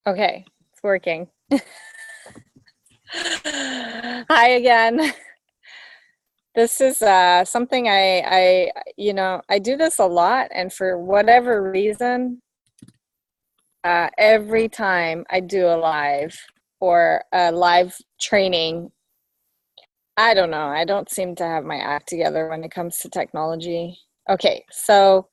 Okay, it's working. Hi again. This is something I do this a lot, and for whatever reason, every time I do a live or a live training, I don't know, I don't seem to have my act together when it comes to technology. Okay, so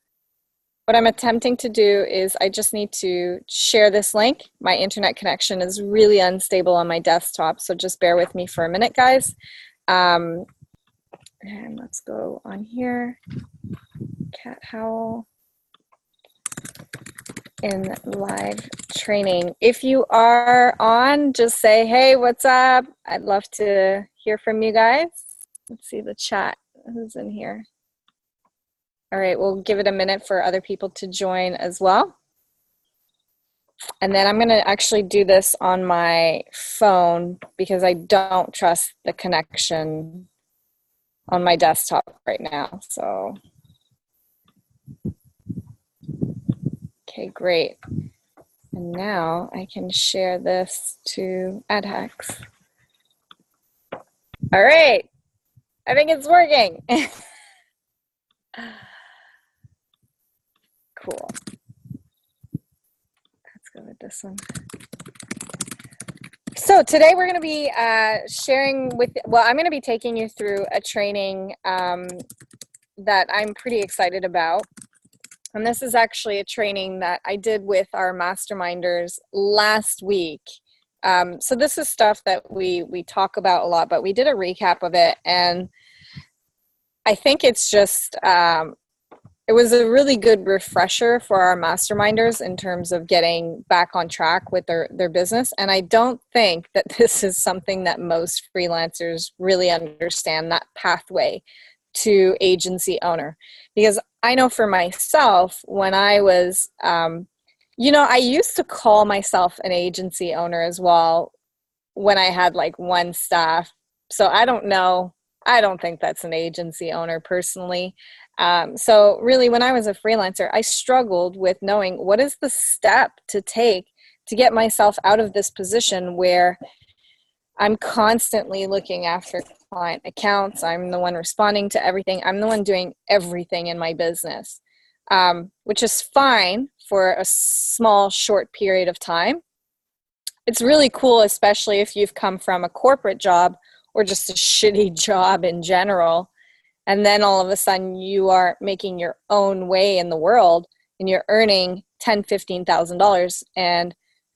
what I'm attempting to do is I just need to share this link. My internet connection is really unstable on my desktop, so just bear with me for a minute, guys. Um, and let's go on here. Cat Howell in live training. If you are on, just say, hey, what's up? I'd love to hear from you guys. Let's see the chat. Who's in here? All right, we'll give it a minute for other people to join as well. And then I'm going to actually do this on my phone because I don't trust the connection on my desktop right now. So, okay, great. And now I can share this to AdHacks. All right, I think it's working. Cool. Let's go with this one. So today we're going to be sharing with, I'm going to be taking you through a training that I'm pretty excited about. And this is actually a training that I did with our masterminders last week. So this is stuff that we talk about a lot, but we did a recap of it. And I think it's just, it was a really good refresher for our masterminders in terms of getting back on track with their business. And I don't think that this is something that most freelancers really understand, that pathway to agency owner. Because I know for myself, when I was, I used to call myself an agency owner as well when I had like one staff. So I don't know. I don't think that's an agency owner personally. So really, when I was a freelancer, I struggled with knowing what is the step to take to get myself out of this position where I'm constantly looking after client accounts. I'm the one responding to everything. I'm the one doing everything in my business, which is fine for a small, short period of time. It's really cool, especially if you've come from a corporate job or just a shitty job in general. And then all of a sudden you are making your own way in the world and you're earning $10,000, $15,000. And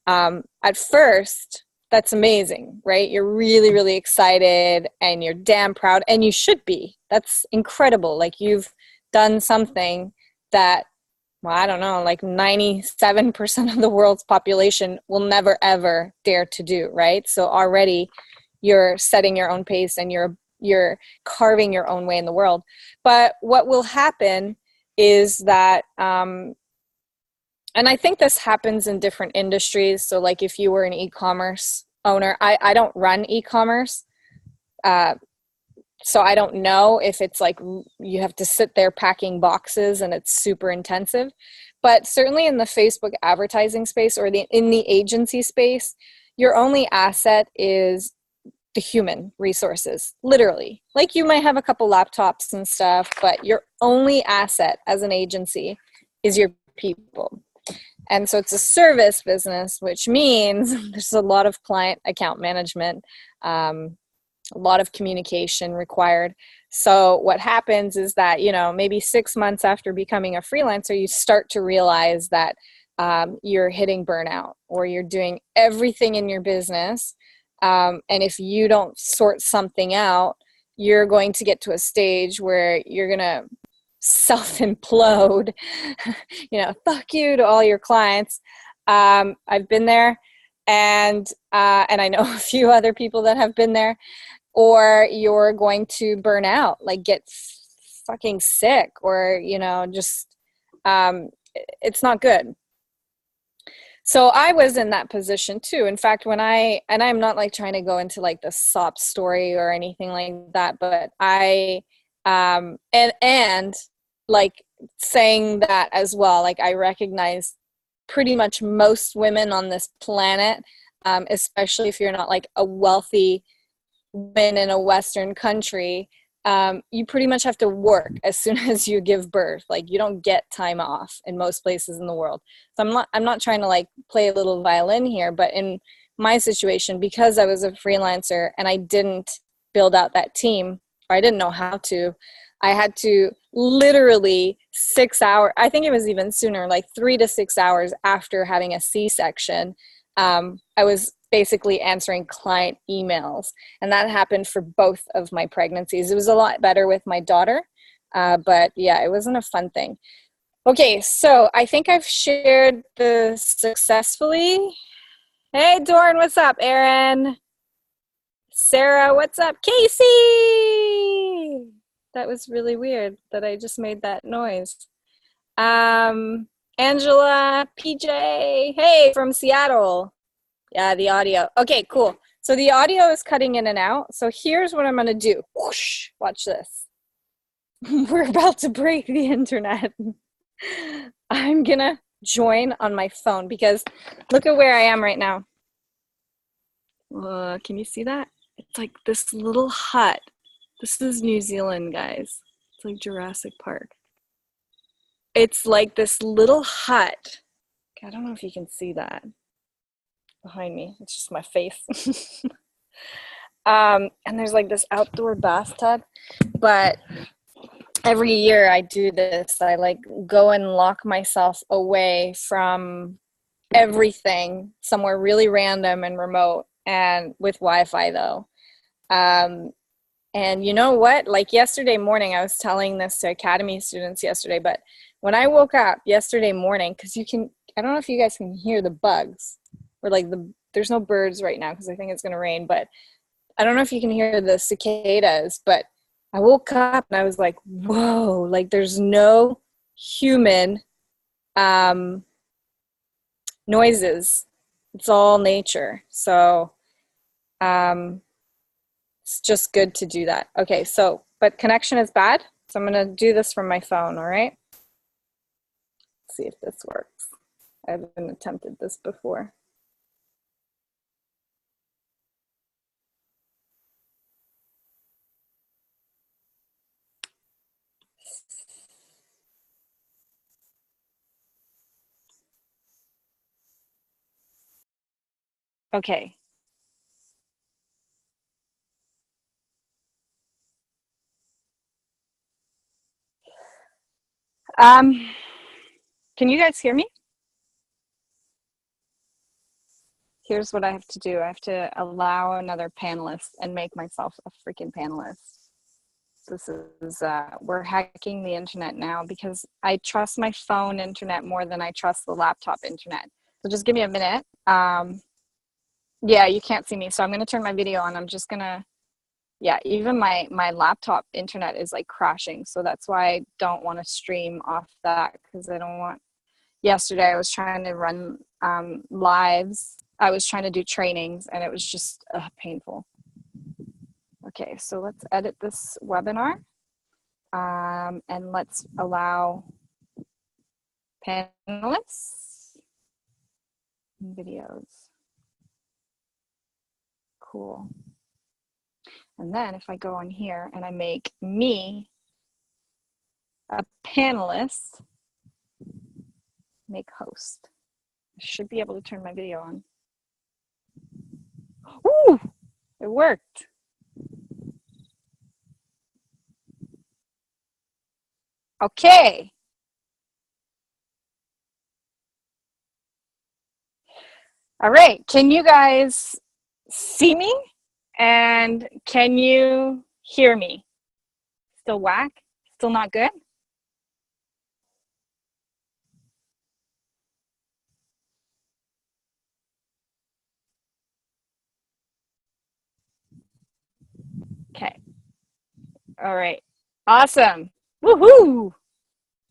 at first, that's amazing, right? You're really, really excited and you're damn proud, and you should be. That's incredible. Like, you've done something that, well, I don't know, like 97% of the world's population will never, ever dare to do, right? So already you're setting your own pace and you're carving your own way in the world. But what will happen is that, and I think this happens in different industries. So like if you were an e-commerce owner, I don't run e-commerce. So I don't know if it's like you have to sit there packing boxes and it's super intensive. But certainly in the Facebook advertising space or in the agency space, your only asset is the human resources, literally. Like, you might have a couple laptops and stuff, but your only asset as an agency is your people. And so it's a service business, which means there's a lot of client account management, a lot of communication required. So what happens is that, maybe 6 months after becoming a freelancer, you start to realize that you're hitting burnout, or you're doing everything in your business. And if you don't sort something out, you're going to get to a stage where you're going to self-implode, fuck you to all your clients. I've been there, and I know a few other people that have been there. Or you're going to burn out, like get fucking sick, or, just, it's not good. So I was in that position too. In fact, and I'm not like trying to go into like the sob story or anything like that, but and like saying that as well, like I recognize pretty much most women on this planet, especially if you're not like a wealthy woman in a Western country, you pretty much have to work as soon as you give birth. Like you don't get time off in most places in the world. So I'm not trying to like play a little violin here, but in my situation, because I was a freelancer and I didn't build out that team, or I didn't know how to, I had to literally 6 hours, I think it was even sooner, like 3 to 6 hours after having a C-section, I was basically answering client emails. And that happened for both of my pregnancies. It was a lot better with my daughter, but yeah, it wasn't a fun thing. Okay, so I think I've shared this successfully. Hey, Dorn, what's up? Aaron, Sarah, what's up? Casey! That was really weird that I just made that noise. Angela, PJ, hey, from Seattle. Yeah, the audio. Okay, cool. So the audio is cutting in and out. So here's what I'm going to do. Whoosh, watch this. We're about to break the internet. I'm going to join on my phone because look at where I am right now. Can you see that? It's like this little hut. This is New Zealand, guys. It's like Jurassic Park. It's like this little hut. I don't know if you can see that behind me. It's just my face. And there's like this outdoor bathtub. But every year I do this. I like go and lock myself away from everything somewhere really random and remote, and with Wi-Fi though. And you know what? Like yesterday morning, I was telling this to Academy students yesterday, but when I woke up yesterday morning, because I don't know if you guys can hear the bugs, or like there's no birds right now because I think it's going to rain, but I don't know if you can hear the cicadas, but I woke up and I was like, whoa, like there's no human noises. It's all nature. So it's just good to do that. Okay, so, but connection is bad. So I'm going to do this from my phone, all right? Let's see if this works. I haven't attempted this before. Okay. Can you guys hear me? Here's what I have to do. I have to allow another panelist and make myself a freaking panelist. This is, we're hacking the internet now because I trust my phone internet more than I trust the laptop internet. So just give me a minute. Yeah, you can't see me. So I'm going to turn my video on. I'm just going to, yeah, even my laptop internet is like crashing. So that's why I don't want to stream off that, because I don't want, yesterday I was trying to run lives. I was trying to do trainings and it was just painful. Okay, so let's edit this webinar and let's allow panelists and videos. Cool. And then if I go on here and I make me a panelist, make host, I should be able to turn my video on. Ooh, it worked. Okay. All right, can you guys see me? And can you hear me? Still whack? Still not good? Okay. All right. Awesome. Woohoo!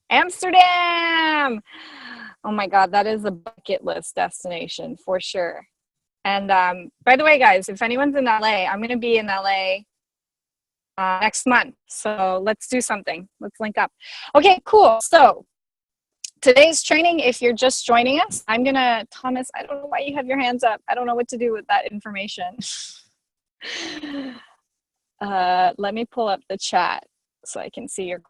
Amsterdam! Oh my God, that is a bucket list destination for sure. And by the way, guys, if anyone's in LA, I'm going to be in LA next month. So let's do something. Let's link up. Okay, cool. So today's training, if you're just joining us, Thomas, I don't know why you have your hands up. I don't know what to do with that information. Let me pull up the chat so I can see your.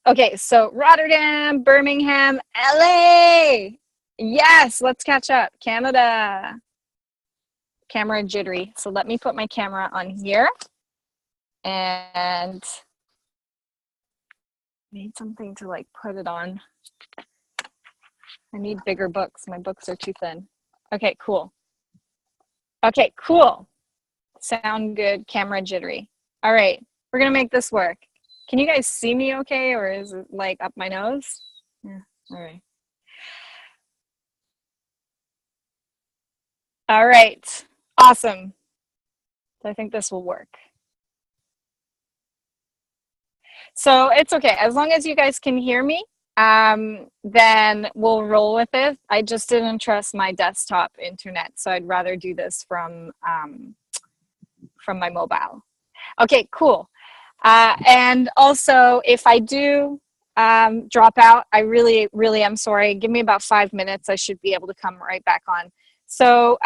Okay, so Rotterdam, Birmingham, LA. Yes, let's catch up. Canada. Camera jittery. So let me put my camera on here. And need something to like put it on. I need bigger books. My books are too thin. Okay, cool. Okay, cool. Sound good. Camera jittery. All right, we're gonna make this work. Can you guys see me okay, or is it like up my nose? Yeah, all right. All right, awesome. I think this will work. So it's okay, as long as you guys can hear me, then we'll roll with it. I just didn't trust my desktop internet, so I'd rather do this from my mobile. Okay, cool. And also, if I do drop out, I really, really am sorry. Give me about 5 minutes. I should be able to come right back on. So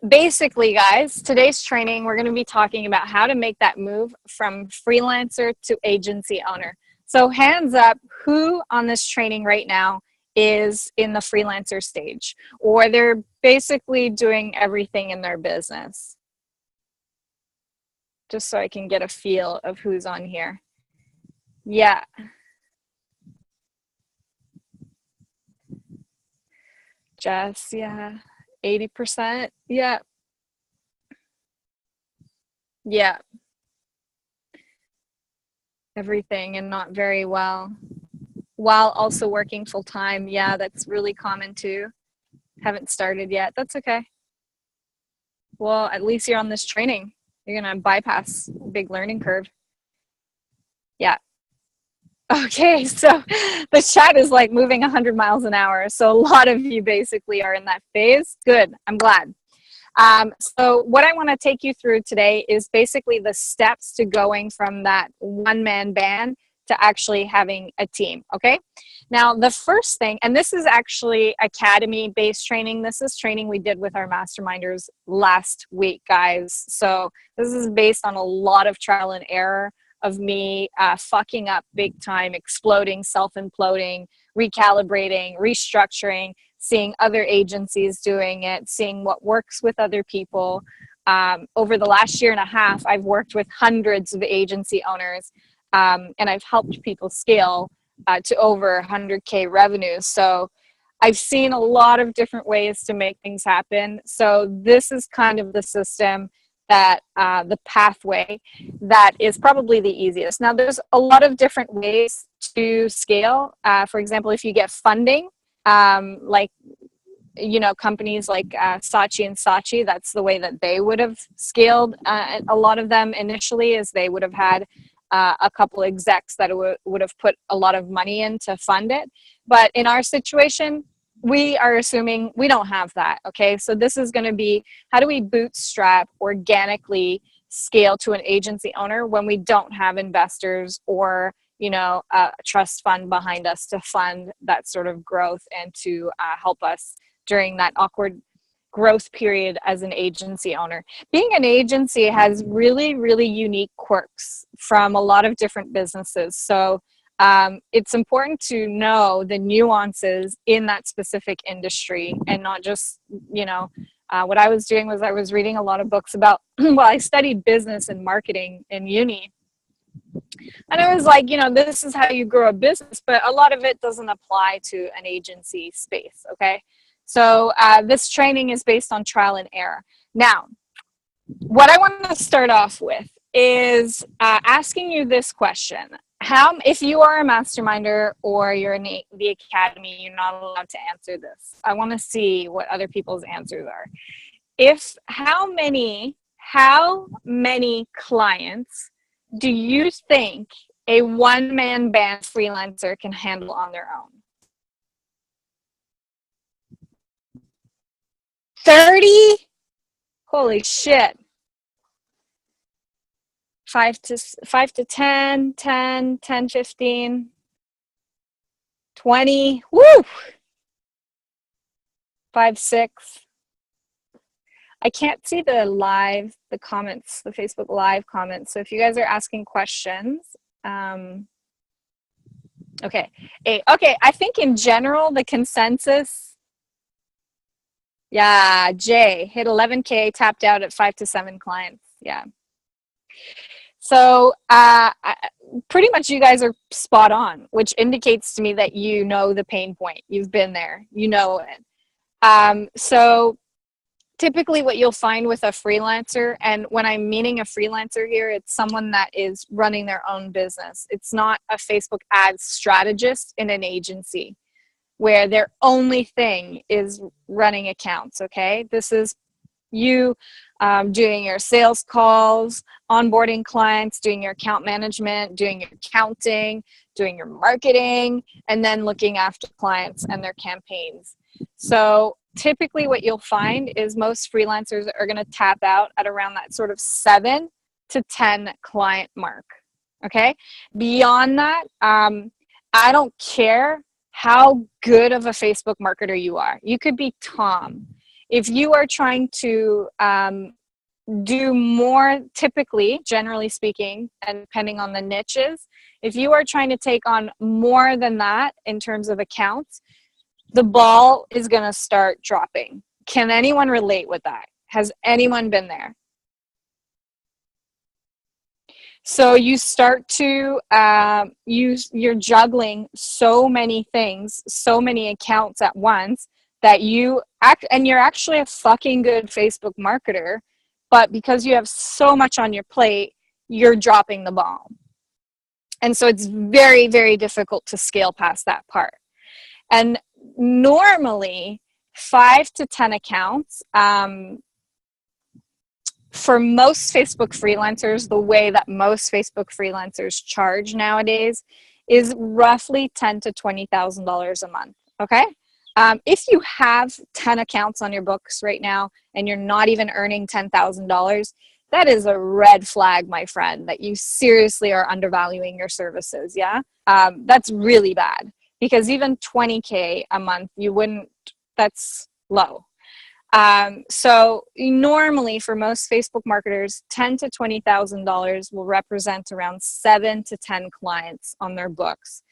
basically, guys, today's training, we're going to be talking about how to make that move from freelancer to agency owner. So hands up, who on this training right now is in the freelancer stage, or they're basically doing everything in their business? Just so I can get a feel of who's on here. Yeah. Jess, yeah. 80%. Yeah. Yeah. Everything and not very well. While also working full time. Yeah, that's really common too. Haven't started yet. That's okay. Well, at least you're on this training. You're going to bypass a big learning curve. Yeah. Okay, so the chat is like moving 100 miles an hour. So a lot of you basically are in that phase. Good, I'm glad. So what I want to take you through today is basically the steps to going from that one-man band to actually having a team, okay? Now, the first thing, and this is actually academy-based training. This is training we did with our masterminders last week, guys. So this is based on a lot of trial and error of me fucking up big time, exploding, self-imploding, recalibrating, restructuring, seeing other agencies doing it, seeing what works with other people. Over the last year and a half, I've worked with hundreds of agency owners, and I've helped people scale to over 100K revenue. So I've seen a lot of different ways to make things happen. So this is kind of the system that the pathway that is probably the easiest. Now, there's a lot of different ways to scale. For example, if you get funding, like, you know, companies like Saatchi and Saatchi, that's the way that they would have scaled. A lot of them initially is they would have had a couple execs that would have put a lot of money in to fund it. But in our situation, we are assuming we don't have that, okay? So this is going to be, how do we bootstrap organically scale to an agency owner when we don't have investors or, you know, a trust fund behind us to fund that sort of growth and to help us during that awkward growth period as an agency owner. Being an agency has really, really unique quirks from a lot of different businesses. So it's important to know the nuances in that specific industry and not just, you know, what I was doing was I was reading a lot of books about, well, I studied business and marketing in uni. And I was like, you know, this is how you grow a business, but a lot of it doesn't apply to an agency space, okay? So this training is based on trial and error. Now, what I want to start off with is asking you this question. If you are a masterminder or you're in the academy, you're not allowed to answer this. I want to see what other people's answers are. How many clients do you think a one-man band freelancer can handle on their own? 30? Holy shit. 5 to 10, 10, 10, 15, 20, woo, 5, 6. I can't see the comments, the Facebook Live comments. So if you guys are asking questions, okay. Okay, I think in general, the consensus, yeah, Jay hit 11K, tapped out at 5 to 7 clients. Yeah. So pretty much you guys are spot on, which indicates to me that you know the pain point. You've been there, you know it. So typically what you'll find with a freelancer, and when I'm meaning a freelancer here, it's someone that is running their own business. It's not a Facebook ads strategist in an agency where their only thing is running accounts, okay? This is you doing your sales calls, onboarding clients, doing your account management, doing your accounting, doing your marketing, and then looking after clients and their campaigns. So typically what you'll find is most freelancers are going to tap out at around that sort of 7 to 10 client mark. Okay. Beyond that, I don't care how good of a Facebook marketer you are. You could be Tom. If you are trying to do more, typically, generally speaking, and depending on the niches, if you are trying to take on more than that in terms of accounts, the ball is going to start dropping. Can anyone relate with that? Has anyone been there? So you start to you're juggling so many things, so many accounts at once that you're actually a fucking good Facebook marketer, but because you have so much on your plate, you're dropping the ball. And so it's very, very difficult to scale past that part. And normally 5 to 10 accounts, for most Facebook freelancers, the way that most Facebook freelancers charge nowadays is roughly $10,000 to $20,000 a month. Okay. If you have 10 accounts on your books right now and you're not even earning $10,000, that is a red flag, my friend, that you seriously are undervaluing your services. Yeah. That's really bad, because even 20K a month, that's low. So normally for most Facebook marketers, $10,000 to $20,000 will represent around 7 to 10 clients on their books.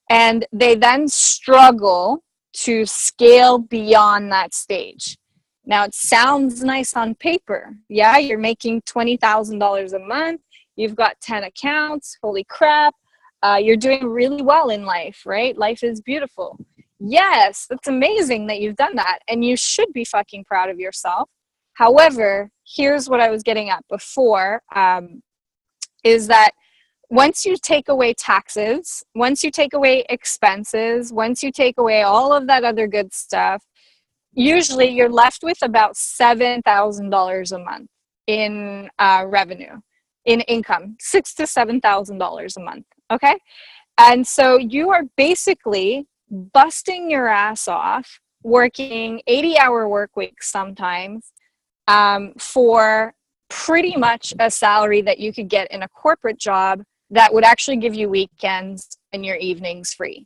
And they then struggle to scale beyond that stage. Now it sounds nice on paper. Yeah, you're making $20,000 a month. You've got 10 accounts. Holy crap. You're doing really well in life, right? Life is beautiful. Yes, that's amazing that you've done that, and you should be fucking proud of yourself. However, here's what I was getting at before, is that once you take away taxes, once you take away expenses, once you take away all of that other good stuff, usually you're left with about $7,000 a month in revenue, in income, $6,000 to $7,000 a month, okay? And so you are basically busting your ass off, working 80-hour work weeks sometimes, for pretty much a salary that you could get in a corporate job that would actually give you weekends and your evenings free.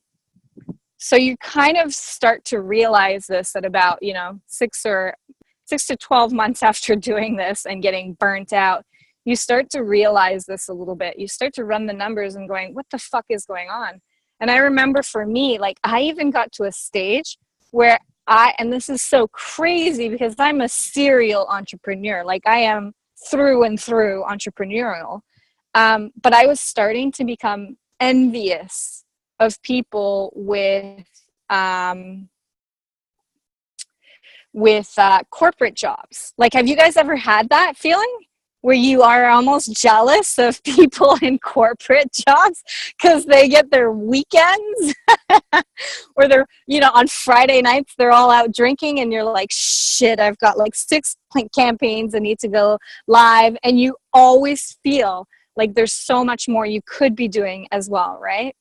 So you kind of start to realize this at about, 6 to 12 months after doing this and getting burnt out. You start to realize this a little bit. You start to run the numbers and going, what the fuck is going on? And I remember for me, like, I even got to a stage where and this is so crazy because I'm a serial entrepreneur. Like, I am through and through entrepreneurial. But I was starting to become envious of people with corporate jobs. Like, have you guys ever had that feeling where you are almost jealous of people in corporate jobs because they get their weekends or they're, on Friday nights, they're all out drinking and you're like, shit, I've got like 6 campaigns that need to go live. And you always feel like there's so much more you could be doing as well, right?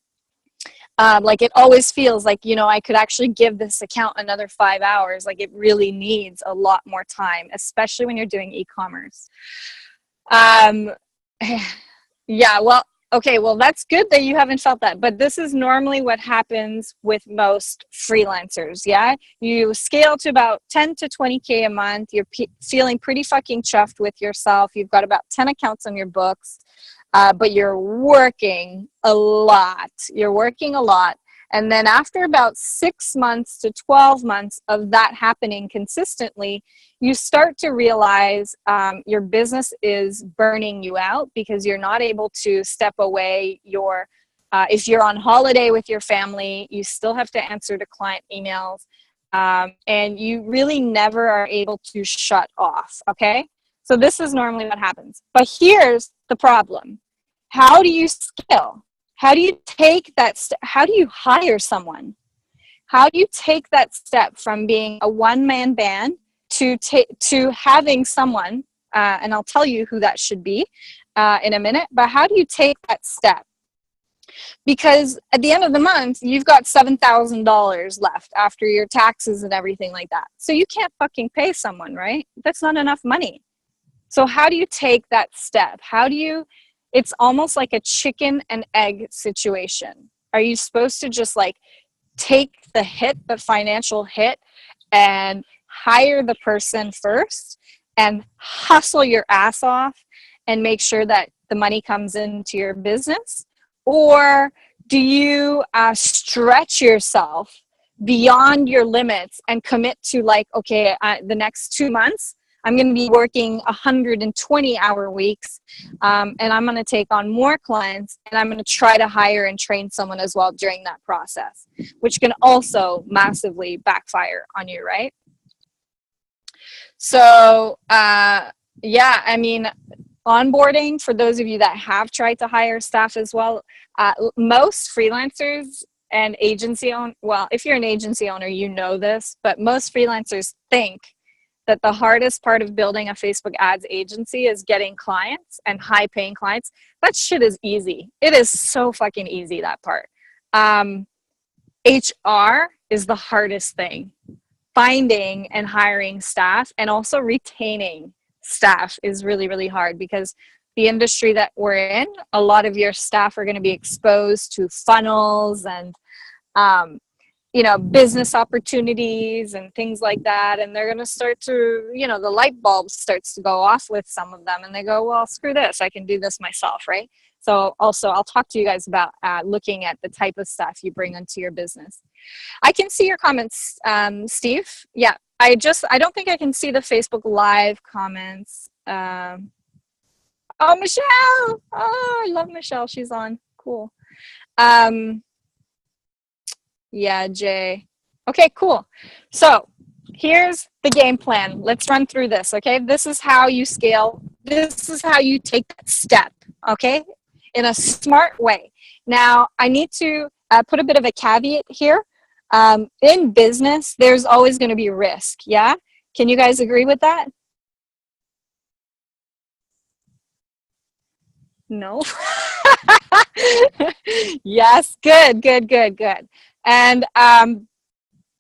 Like, it always feels like, I could actually give this account another 5 hours. Like, it really needs a lot more time, especially when you're doing e-commerce. Yeah, well, Okay, well, that's good that you haven't felt that, but this is normally what happens with most freelancers, yeah? You scale to about 10 to 20K a month. You're feeling pretty fucking chuffed with yourself. You've got about 10 accounts on your books, but you're working a lot. You're working a lot. And then after about 6 months to 12 months of that happening consistently, you start to realize your business is burning you out because you're not able to step away. If you're on holiday with your family, you still have to answer to client emails, and you really never are able to shut off, okay? So this is normally what happens. But here's the problem. How do you scale? How do you take that how do you hire someone? How do you take that step from being a one-man band to having someone, and I'll tell you who that should be in a minute, but how do you take that step? Because at the end of the month, you've got $7,000 left after your taxes and everything like that. So you can't fucking pay someone, right? That's not enough money. So how do you take that step? It's almost like a chicken and egg situation. Are you supposed to just like take the financial hit, and hire the person first and hustle your ass off and make sure that the money comes into your business? Or do you stretch yourself beyond your limits and commit to like, okay, the next 2 months, I'm going to be working 120-hour weeks, and I'm going to take on more clients, and I'm going to try to hire and train someone as well during that process, which can also massively backfire on you, right? So, yeah, I mean, onboarding, for those of you that have tried to hire staff as well, most freelancers and agency owners, well, if you're an agency owner, you know this, but most freelancers think that the hardest part of building a Facebook ads agency is getting clients and high paying clients. That shit is easy. It is so fucking easy, that part. HR is the hardest thing. Finding and hiring staff and also retaining staff is really, really hard, because the industry that we're in, a lot of your staff are going to be exposed to funnels and business opportunities and things like that. And they're going to start to, the light bulb starts to go off with some of them, and they go, well, screw this, I can do this myself, right? So also I'll talk to you guys about looking at the type of stuff you bring into your business. I can see your comments, Steve. Yeah, I don't think I can see the Facebook Live comments. Oh, Michelle. Oh, I love Michelle. She's on. Cool. Yeah, Jay. Okay, cool. So here's the game plan. Let's run through this, okay? This is how you scale. This is how you take that step, okay? In a smart way. Now, I need to put a bit of a caveat here. In business, there's always going to be risk, yeah? Can you guys agree with that? No? Yes, good. And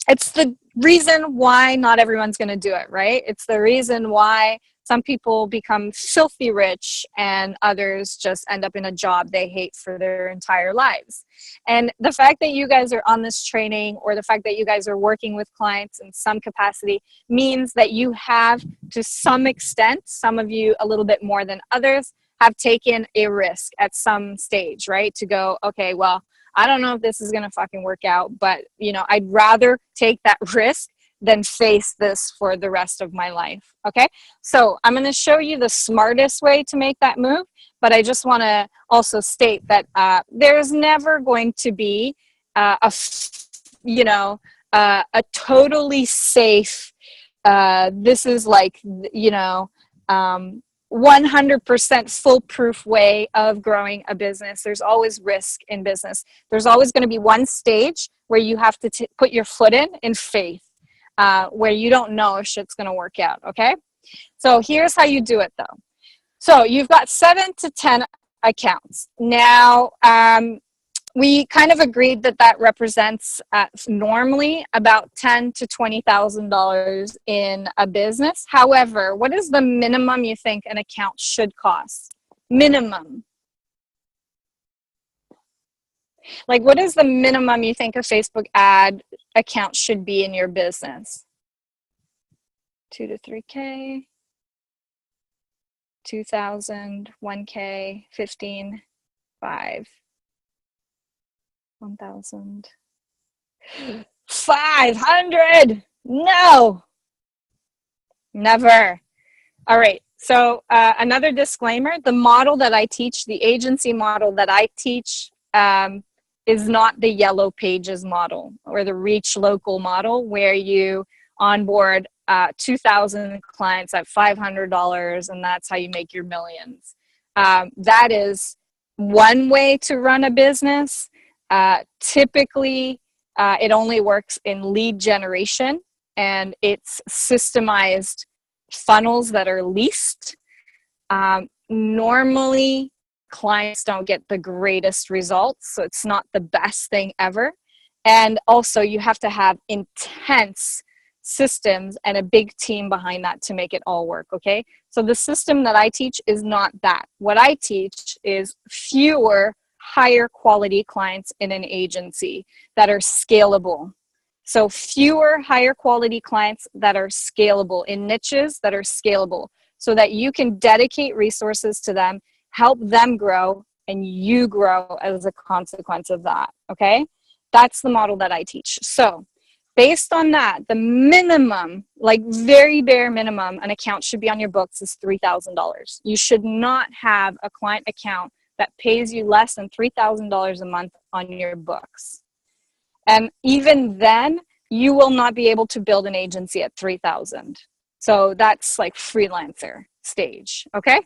it's the reason why not everyone's going to do it, right? It's the reason why some people become filthy rich and others just end up in a job they hate for their entire lives. And the fact that you guys are on this training, or the fact that you guys are working with clients in some capacity, means that you have, to some extent, some of you a little bit more than others, have taken a risk at some stage, right? To go, okay, well, I don't know if this is going to fucking work out, but I'd rather take that risk than face this for the rest of my life. Okay. So I'm going to show you the smartest way to make that move, but I just want to also state that there's never going to be a totally safe, this is like, 100% foolproof way of growing a business. There's always risk in business. There's always going to be one stage where you have to put your foot in faith, where you don't know if shit's going to work out. Okay. So here's how you do it though. So you've got 7 to 10 accounts. Now, we kind of agreed that represents normally about $10,000 to $20,000 in a business. However, what is the minimum you think an account should cost? Minimum. Like, what is the minimum you think a Facebook ad account should be in your business? 2 to 3K, 2,000, 1K, 15, 5, 1,000, 500. No, never. All right. So another disclaimer, the model that I teach, the agency model that I teach, is not the Yellow Pages model or the Reach Local model where you onboard 2,000 clients at $500 and that's how you make your millions. That is one way to run a business. Typically, it only works in lead generation, and it's systemized funnels that are leased. Normally, clients don't get the greatest results, so it's not the best thing ever. And also, you have to have intense systems and a big team behind that to make it all work, okay? So the system that I teach is not that. What I teach is fewer, higher quality clients in an agency that are scalable. So fewer, higher quality clients that are scalable in niches that are scalable so that you can dedicate resources to them, help them grow, and you grow as a consequence of that, okay? That's the model that I teach. So based on that, the minimum, like very bare minimum, an account should be on your books is $3,000. You should not have a client account that pays you less than $3,000 a month on your books. And even then, you will not be able to build an agency at 3,000. So that's like freelancer stage, okay?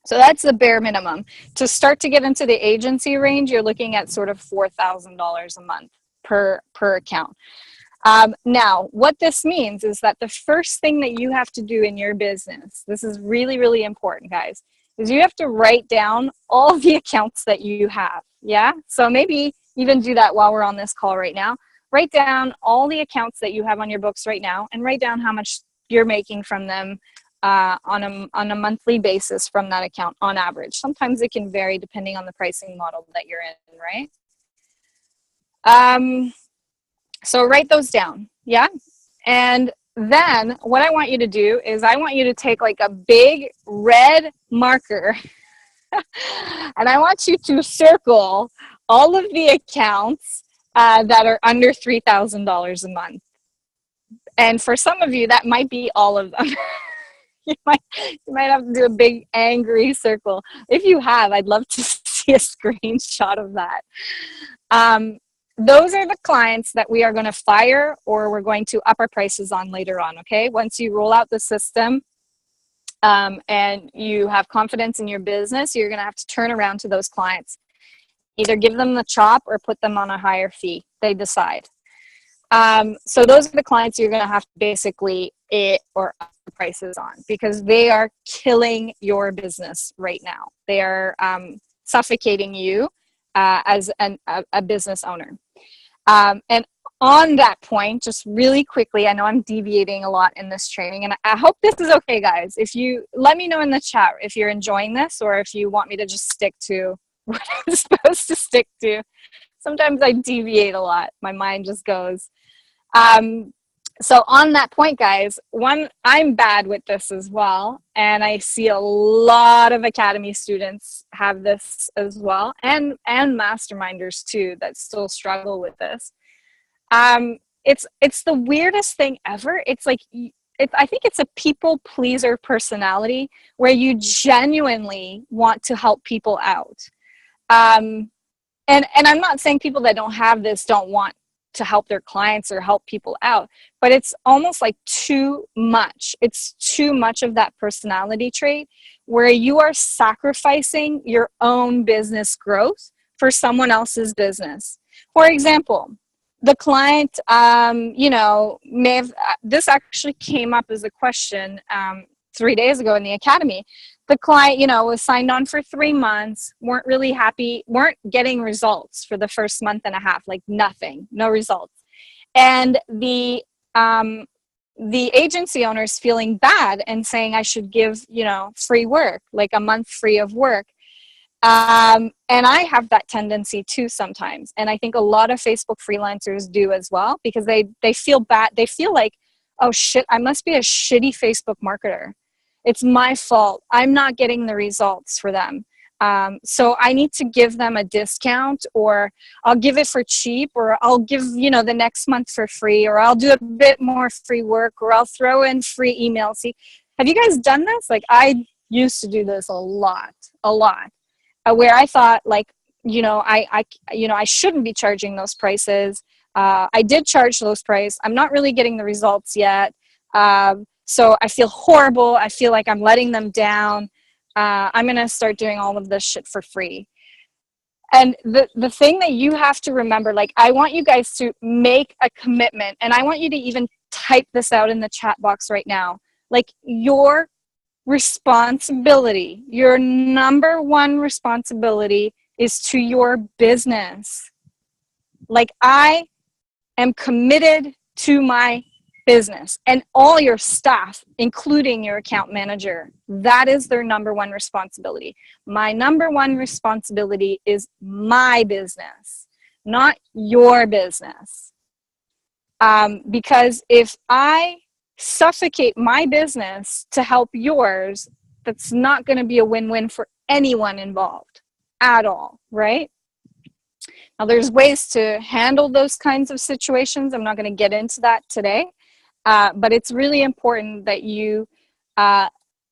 So that's the bare minimum. To start to get into the agency range, you're looking at sort of $4,000 a month per account. Now, what this means is that the first thing that you have to do in your business, this is really, really important, guys, is you have to write down all the accounts that you have, yeah? So maybe even do that while we're on this call right now. Write down all the accounts that you have on your books right now and write down how much you're making from them on a monthly basis from that account on average. Sometimes it can vary depending on the pricing model that you're in, right? So write those down, yeah? And then what I want you to do is I want you to take like a big red marker and I want you to circle all of the accounts that are under $3,000 a month. And for some of you, that might be all of them. You might have to do a big angry circle. If you have, I'd love to see a screenshot of that. Those are the clients that we are going to fire or we're going to up our prices on later on, okay? Once you roll out the system and you have confidence in your business, you're going to have to turn around to those clients. Either give them the chop or put them on a higher fee. They decide. So those are the clients you're going to have to basically or up the prices on because they are killing your business right now. They are suffocating you as a business owner. And on that point, just really quickly, I know I'm deviating a lot in this training, and I hope this is okay, guys. If you let me know in the chat if you're enjoying this or if you want me to just stick to what I'm supposed to stick to. Sometimes I deviate a lot. My mind just goes. So on that point, guys, one, I'm bad with this as well. And I see a lot of Academy students have this as well. And masterminders too, that still struggle with this. It's the weirdest thing ever. It's like, I think it's a people pleaser personality where you genuinely want to help people out. And I'm not saying people that don't have this don't want to help their clients or help people out, but it's almost like too much. It's too much of that personality trait where you are sacrificing your own business growth for someone else's business. For example, the client, may have, this actually came up as a question 3 days ago in the Academy. The client, was signed on for 3 months, weren't really happy, weren't getting results for the first month and a half, like nothing, no results. And the agency owner is feeling bad and saying I should give, free work, like a month free of work. And I have that tendency too sometimes. And I think a lot of Facebook freelancers do as well, because they feel bad. They feel like, oh shit, I must be a shitty Facebook marketer. It's my fault. I'm not getting the results for them. So I need to give them a discount, or I'll give it for cheap, or I'll give, the next month for free, or I'll do a bit more free work, or I'll throw in free emails. See, have you guys done this? Like, I used to do this a lot, where I thought, like, I shouldn't be charging those prices. I did charge those prices. I'm not really getting the results yet. So I feel horrible. I feel like I'm letting them down. I'm going to start doing all of this shit for free. And the thing that you have to remember, like, I want you guys to make a commitment, and I want you to even type this out in the chat box right now. Like, your responsibility, your number one responsibility is to your business. Like, I am committed to my business, and all your staff, including your account manager, that is their number one responsibility. My number one responsibility is my business, not your business. Because if I suffocate my business to help yours, that's not going to be a win-win for anyone involved at all, right? Now, there's ways to handle those kinds of situations. I'm not going to get into that today, but it's really important that you,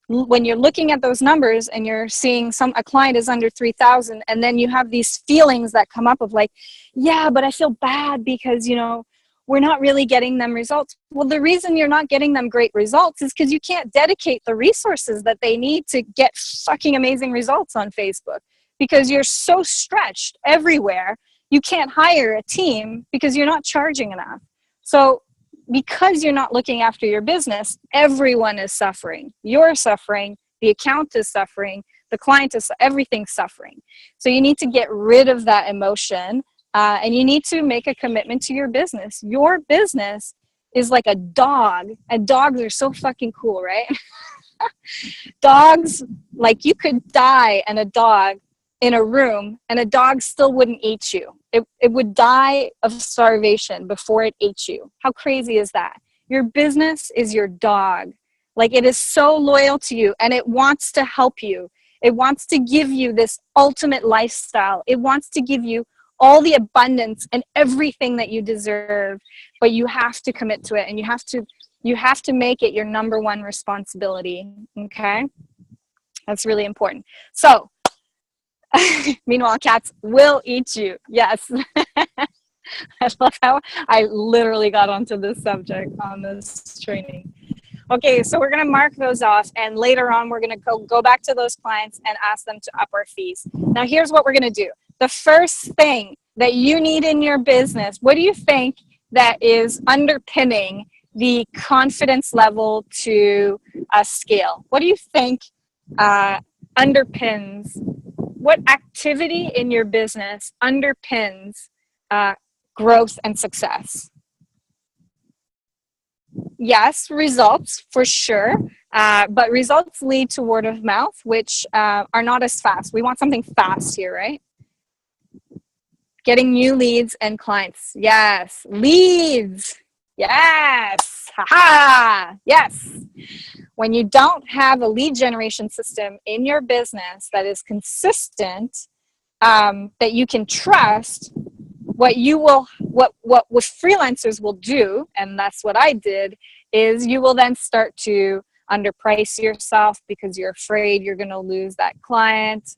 when you're looking at those numbers and you're seeing a client is under 3,000, and then you have these feelings that come up of like, yeah, but I feel bad because, we're not really getting them results. Well, the reason you're not getting them great results is because you can't dedicate the resources that they need to get fucking amazing results on Facebook, because you're so stretched everywhere. You can't hire a team because you're not charging enough. So because you're not looking after your business, everyone is suffering. You're suffering. The account is suffering. The client is, everything's suffering. So you need to get rid of that emotion. And you need to make a commitment to your business. Your business is like a dog. And dogs are so fucking cool, right? Dogs, like, you could die and a dog in a room and a dog still wouldn't eat you. It would die of starvation before it ate you. How crazy is that? Your business is your dog. Like, it is so loyal to you, and it wants to help you. It wants to give you this ultimate lifestyle. It wants to give you all the abundance and everything that you deserve, but you have to commit to it, and you have to make it your number one responsibility. Okay? That's really important. So, meanwhile, cats will eat you. Yes. I love how I literally got onto this subject on this training. Okay, so we're going to mark those off, and later on we're going to go back to those clients and ask them to up our fees. Now, here's what we're going to do. The first thing that you need in your business, what do you think that is underpinning the confidence level to scale? What do you think underpins, what activity in your business underpins growth and success? Yes, results for sure, but results lead to word of mouth, which are not as fast. We want something fast here, right? Getting new leads and clients. Yes. Leads. Yes. Ha-ha. Yes. When you don't have a lead generation system in your business that is consistent, that you can trust, what freelancers will do, and that's what I did, is you will then start to underprice yourself because you're afraid you're going to lose that client.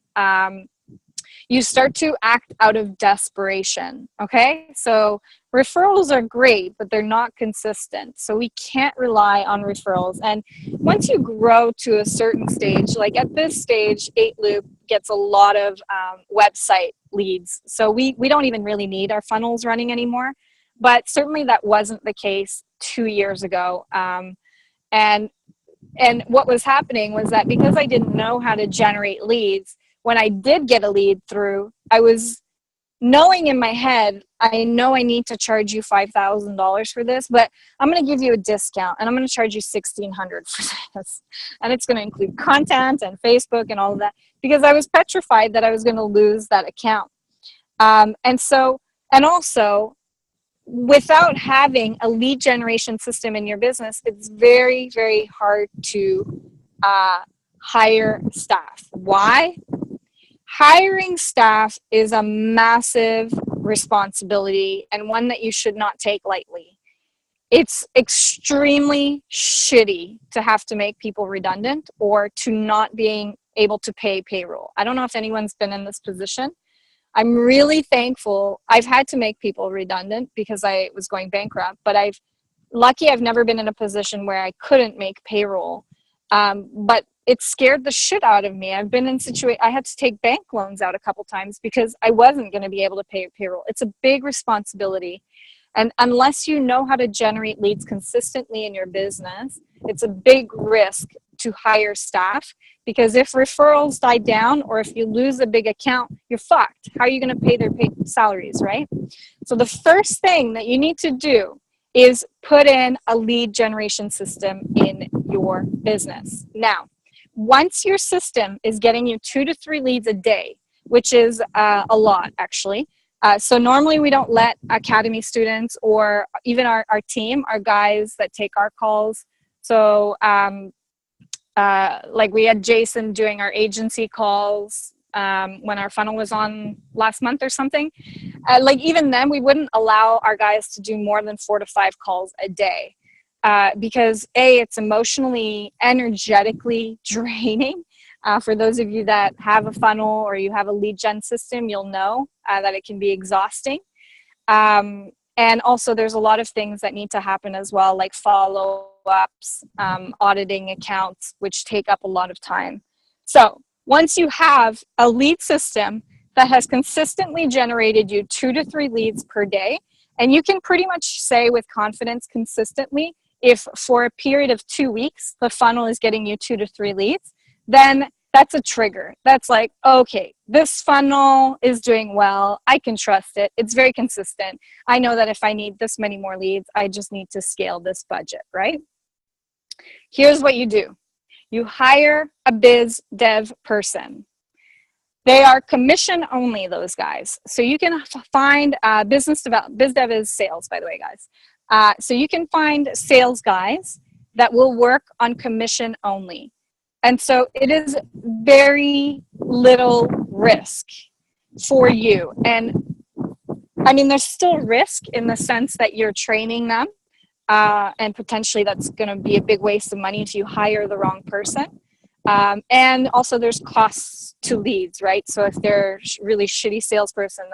You start to act out of desperation, okay? So referrals are great, but they're not consistent. So we can't rely on referrals. And once you grow to a certain stage, like at this stage, 8Loop gets a lot of website leads. So we don't even really need our funnels running anymore. But certainly that wasn't the case 2 years ago. And what was happening was that because I didn't know how to generate leads, when I did get a lead through, I was knowing in my head, I know I need to charge you $5,000 for this, but I'm going to give you a discount and I'm going to charge you $1,600 for this. And it's going to include content and Facebook and all of that, because I was petrified that I was going to lose that account. And also, without having a lead generation system in your business, it's very, very hard to hire staff. Why? Hiring staff is a massive responsibility and one that you should not take lightly. It's extremely shitty to have to make people redundant or to not being able to pay payroll. I don't know if anyone's been in this position. I'm really thankful. I've had to make people redundant because I was going bankrupt, but I've never been in a position where I couldn't make payroll. But it scared the shit out of me. I've been in I had to take bank loans out a couple times because I wasn't going to be able to pay payroll. It's a big responsibility. And unless you know how to generate leads consistently in your business, it's a big risk to hire staff, because if referrals die down or if you lose a big account, you're fucked. How are you going to pay their salaries, right? So the first thing that you need to do is put in a lead generation system in your business. Now, once your system is getting you 2 to 3 leads a day, which is a lot actually. So normally we don't let academy students or even our team, our guys that take our calls. So like we had Jason doing our agency calls when our funnel was on last month or something. Like even then we wouldn't allow our guys to do more than 4 to 5 calls a day. Because it's emotionally, energetically draining. For those of you that have a funnel or you have a lead gen system, you'll know that it can be exhausting. And also there's a lot of things that need to happen as well, like follow-ups, auditing accounts, which take up a lot of time. So once you have a lead system that has consistently generated you 2 to 3 leads per day, and you can pretty much say with confidence consistently, if for a period of 2 weeks, the funnel is getting you 2 to 3 leads, then that's a trigger. That's like, okay, this funnel is doing well. I can trust it. It's very consistent. I know that if I need this many more leads, I just need to scale this budget, right? Here's what you do. You hire a biz dev person. They are commission only, those guys. So you can find biz dev is sales, by the way, guys. So you can find sales guys that will work on commission only. And so it is very little risk for you. And I mean, there's still risk in the sense that you're training them. And potentially that's going to be a big waste of money if you hire the wrong person. And also there's costs to leads, right? So if they're really shitty salesperson,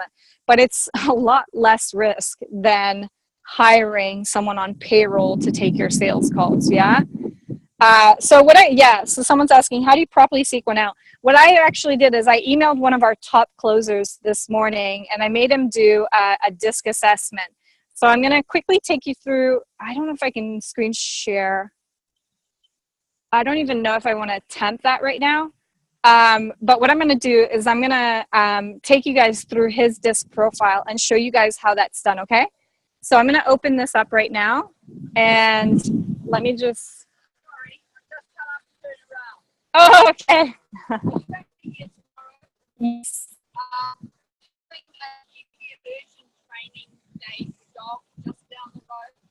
but it's a lot less risk than hiring someone on payroll to take your sales calls. Yeah. So someone's asking, how do you properly seek one out? What I actually did is I emailed one of our top closers this morning and I made him do a disc assessment. So I'm going to quickly take you through. I don't know if I can screen share. I don't even know if I want to attempt that right now. But what I'm going to do is I'm going to take you guys through his disc profile and show you guys how that's done, okay? So I'm going to open this up right now. And let me just... Oh, okay. Yes.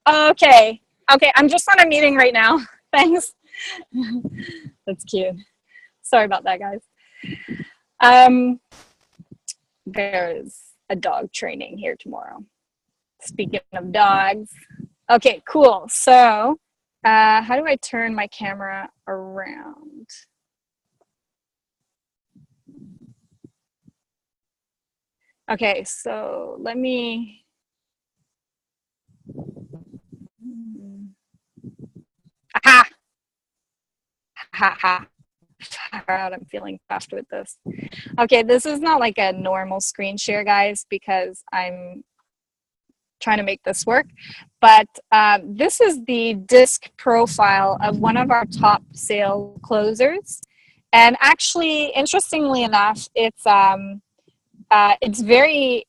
Okay. Okay, I'm just on a meeting right now. Thanks. That's cute. Sorry about that, guys. There's a dog training here tomorrow. Speaking of dogs. Okay, cool. So, how do I turn my camera around? Okay, so let me... Aha! Ha ha. I'm feeling puffed with this. Okay, this is not like a normal screen share, guys, because I'm trying to make this work. But this is the disc profile of one of our top sale closers. And actually, interestingly enough, it's it's very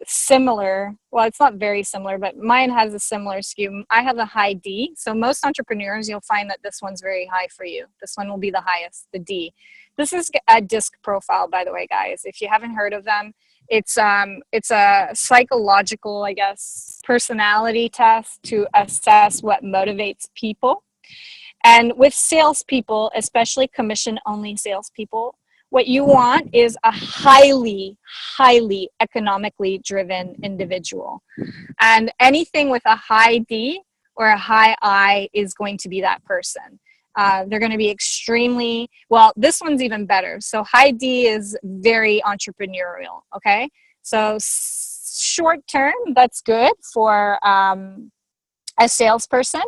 similar. Well, it's not very similar, but mine has a similar skew. I have a high D. So most entrepreneurs, you'll find that this one's very high for you. This one will be the highest, the D. This is a disc profile, by the way, guys. If you haven't heard of them, it's a psychological, I guess, personality test to assess what motivates people. And with salespeople, especially commission-only salespeople, what you want is a highly, highly economically driven individual. And anything with a high D or a high I is going to be that person. They're going to be extremely, well, this one's even better. So high D is very entrepreneurial, okay? So short term, that's good for a salesperson.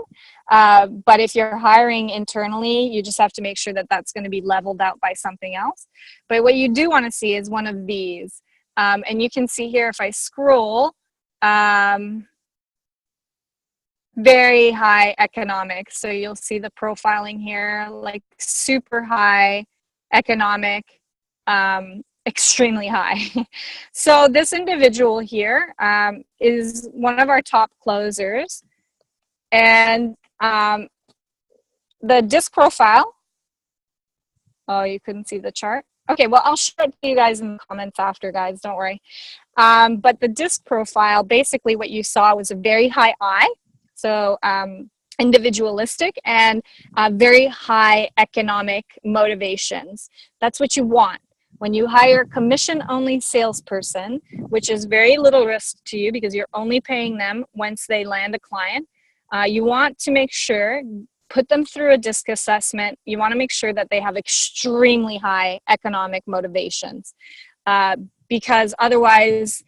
But if you're hiring internally, you just have to make sure that that's going to be leveled out by something else. But what you do want to see is one of these. And you can see here, if I scroll, very high economic. So you'll see the profiling here, like super high economic, extremely high. So this individual here is one of our top closers. And the disc profile, oh, you couldn't see the chart. Okay, well, I'll show it to you guys in the comments after, guys, don't worry. But the disc profile, basically what you saw was a very high I, so individualistic, and very high economic motivations. That's what you want. When you hire a commission-only salesperson, which is very little risk to you because you're only paying them once they land a client, you want to make sure, put them through a disc assessment. You want to make sure that they have extremely high economic motivations, because otherwise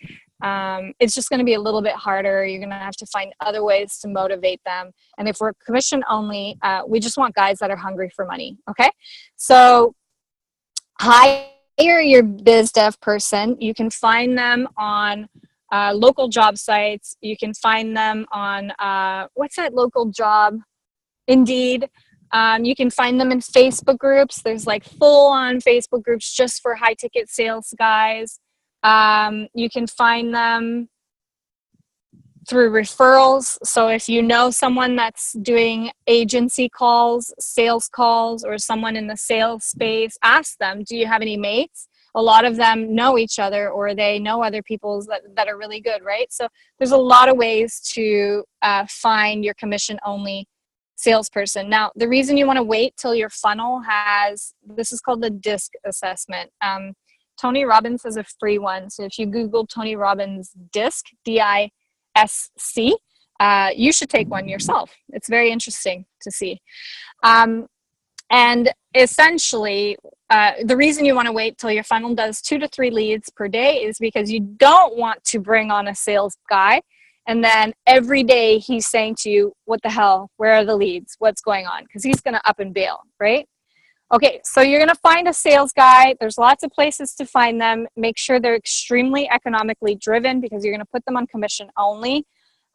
it's just going to be a little bit harder. You're going to have to find other ways to motivate them. And if we're commission only, we just want guys that are hungry for money. Okay. So hire your biz dev person. You can find them on local job sites. You can find them on, what's that local job? Indeed. You can find them in Facebook groups. There's like full-on Facebook groups just for high-ticket sales guys. You can find them through referrals. So if you know someone that's doing agency calls, sales calls, or someone in the sales space, ask them, do you have any mates? A lot of them know each other, or they know other people that are really good, right? So there's a lot of ways to find your commission-only salesperson. Now, the reason you want to wait till your funnel has, this is called the DISC assessment. Tony Robbins has a free one. So if you Google Tony Robbins DISC, D-I-S-C, you should take one yourself. It's very interesting to see. And essentially, the reason you want to wait till your funnel does 2 to 3 leads per day is because you don't want to bring on a sales guy and then every day he's saying to you, what the hell, where are the leads, what's going on? Because he's going to up and bail, right? Okay, so you're going to find a sales guy. There's lots of places to find them. Make sure they're extremely economically driven because you're going to put them on commission only.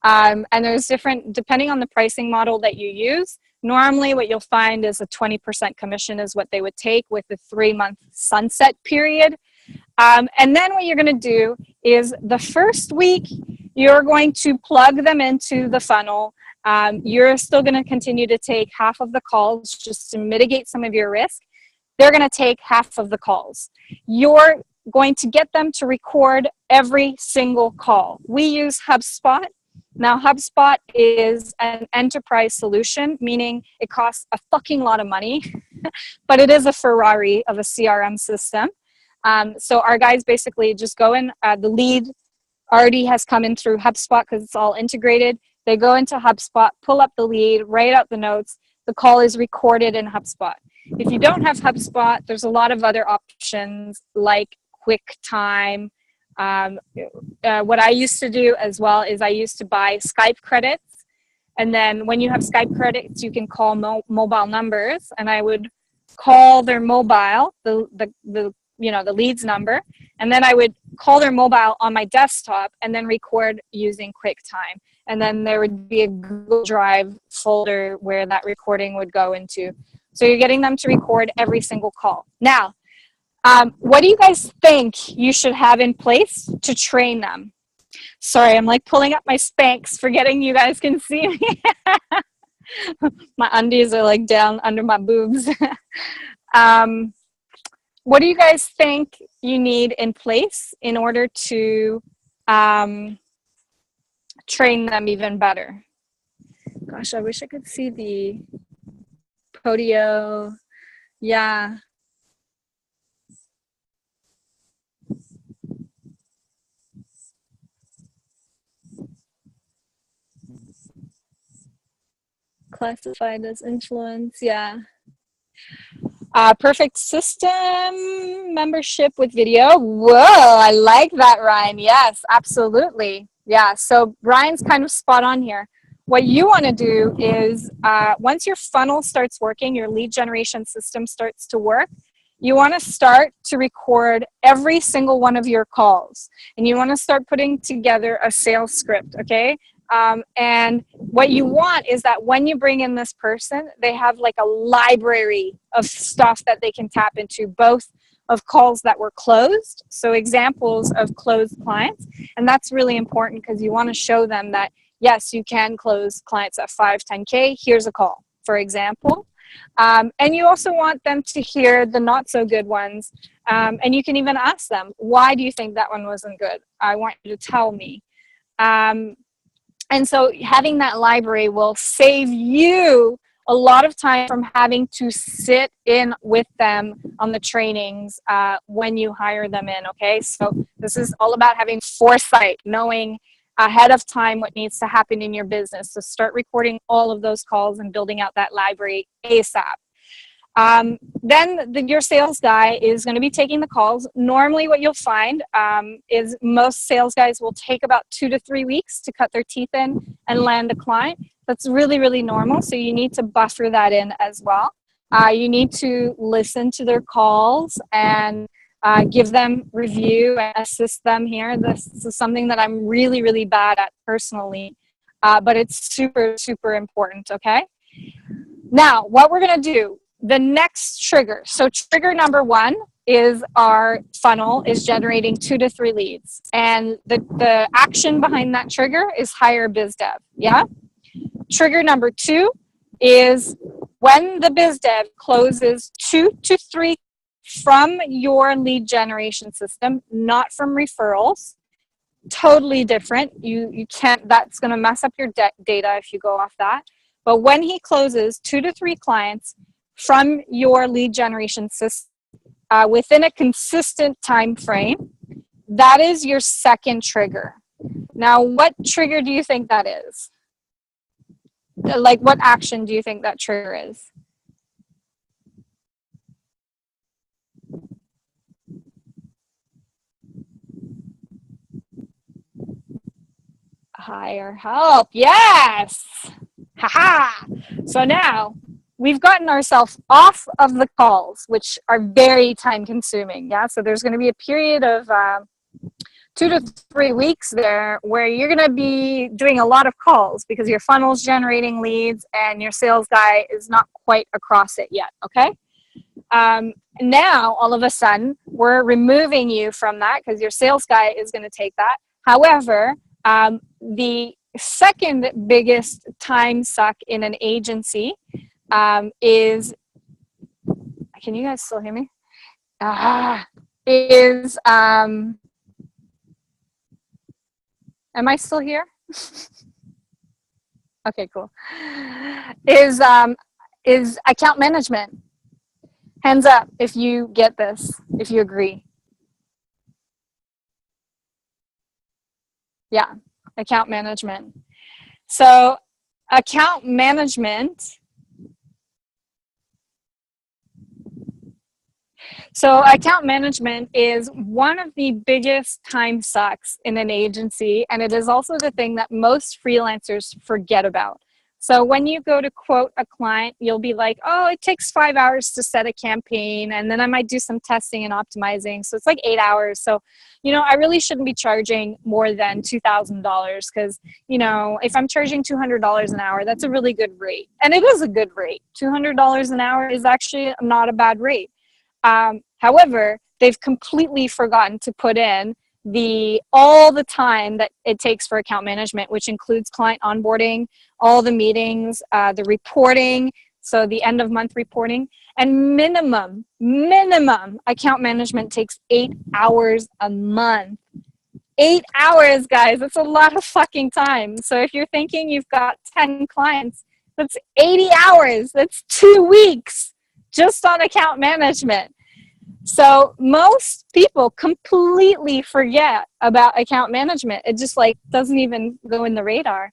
And there's different, depending on the pricing model that you use, normally what you'll find is a 20% commission is what they would take with the 3-month sunset period. And then what you're going to do is the first week, you're going to plug them into the funnel. You're still going to continue to take half of the calls just to mitigate some of your risk. They're going to take half of the calls. You're going to get them to record every single call. We use HubSpot. Now, HubSpot is an enterprise solution, meaning it costs a fucking lot of money, but it is a Ferrari of a CRM system. So our guys basically just go in, the lead already has come in through HubSpot because it's all integrated. They go into HubSpot, pull up the lead, write out the notes. The call is recorded in HubSpot. If you don't have HubSpot, there's a lot of other options like QuickTime. What I used to do as well is I used to buy Skype credits. And then when you have Skype credits, you can call mobile numbers. And I would call their mobile, the leads number. And then I would call their mobile on my desktop and then record using QuickTime. And then there would be a Google Drive folder where that recording would go into. So you're getting them to record every single call. Now, What do you guys think you should have in place to train them? Sorry, I'm like pulling up my Spanx, forgetting you guys can see me. My undies are like down under my boobs. What do you guys think you need in place in order to train them even better? Gosh, I wish I could see the Podio. Yeah. Classified as influence. Yeah. Perfect system membership with video. Whoa, I like that, Ryan. Yes, absolutely. Yeah, so Ryan's kind of spot on here. What you want to do is once your funnel starts working, your lead generation system starts to work, you want to start to record every single one of your calls. And you want to start putting together a sales script, okay? And what you want is that when you bring in this person, they have like a library of stuff that they can tap into, both of calls that were closed, so examples of closed clients. And that's really important because you want to show them that, yes, you can close clients at 5, 10K. Here's a call, for example. And you also want them to hear the not so good ones. And you can even ask them, why do you think that one wasn't good? I want you to tell me. And so having that library will save you a lot of time from having to sit in with them on the trainings when you hire them in, okay? So this is all about having foresight, knowing ahead of time what needs to happen in your business. So start recording all of those calls and building out that library ASAP. Then your sales guy is going to be taking the calls. Normally what you'll find is most sales guys will take about 2 to 3 weeks to cut their teeth in and land a client. That's really, really normal. So you need to buffer that in as well. You need to listen to their calls and give them review and assist them here. This is something that I'm really, really bad at personally, but it's super, super important, okay? Now, what we're going to do, the next trigger. So trigger number 1 is our funnel is generating 2 to 3 leads. And the action behind that trigger is hire biz dev. Yeah. Trigger number 2 is when the biz dev closes 2 to 3 from your lead generation system, not from referrals. Totally different. You can't, that's going to mess up your data if you go off that. But when he closes 2 to 3 clients from your lead generation system within a consistent time frame, that is your second trigger. Now, what trigger do you think that is? Like, what action do you think that trigger is? Hire help. Yes. Haha. So now we've gotten ourselves off of the calls, which are very time consuming. Yeah. So there's going to be a period of 2 to 3 weeks there where you're going to be doing a lot of calls because your funnel's generating leads and your sales guy is not quite across it yet. Okay. Now all of a sudden we're removing you from that because your sales guy is going to take that. However, the second biggest time suck in an agency is, can you guys still hear me? Is, am I still here? Okay, cool. Is account management. Hands up if you get this, if you agree. Yeah, account management. So account management. So account management is one of the biggest time sucks in an agency, and it is also the thing that most freelancers forget about. So when you go to quote a client, you'll be like, oh, it takes 5 hours to set a campaign, and then I might do some testing and optimizing. So it's like 8 hours. So, you know, I really shouldn't be charging more than $2,000 because, you know, if I'm charging $200 an hour, that's a really good rate. And it is a good rate. $200 an hour is actually not a bad rate. However, they've completely forgotten to put in all the time that it takes for account management, which includes client onboarding, all the meetings, the reporting, so the end of month reporting, and minimum account management takes 8 hours a month. 8 hours, guys. That's a lot of fucking time. So if you're thinking you've got 10 clients, that's 80 hours. That's 2 weeks just on account management. So most people completely forget about account management. It just like doesn't even go in the radar.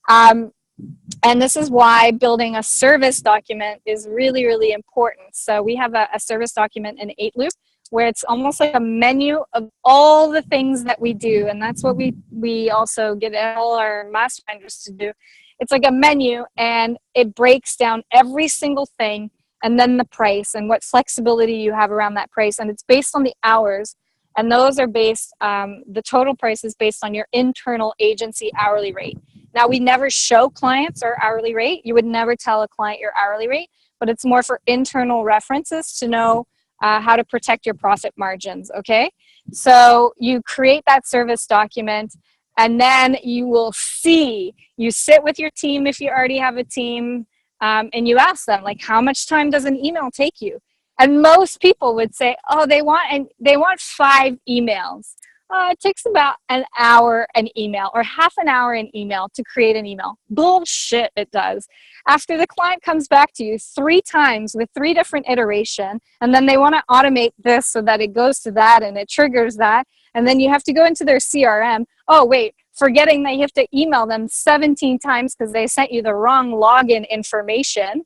And this is why building a service document is really, really important. So we have a service document in 8-Loop where it's almost like a menu of all the things that we do. And that's what we also get all our masterminders to do. It's like a menu, and it breaks down every single thing, and then the price and what flexibility you have around that price. And it's based on the hours. And those are based, the total price is based on your internal agency hourly rate. Now, we never show clients our hourly rate. You would never tell a client your hourly rate, but it's more for internal references to know how to protect your profit margins, okay? So you create that service document, and then you will see, you sit with your team if you already have a team, and you ask them, like, how much time does an email take you? And most people would say, oh, they want 5 emails. It takes about an hour an email or half an hour an email to create an email. Bullshit, it does. After the client comes back to you 3 times with 3 different iterations, and then they want to automate this so that it goes to that and it triggers that, and then you have to go into their CRM. Oh, wait, forgetting that you have to email them 17 times because they sent you the wrong login information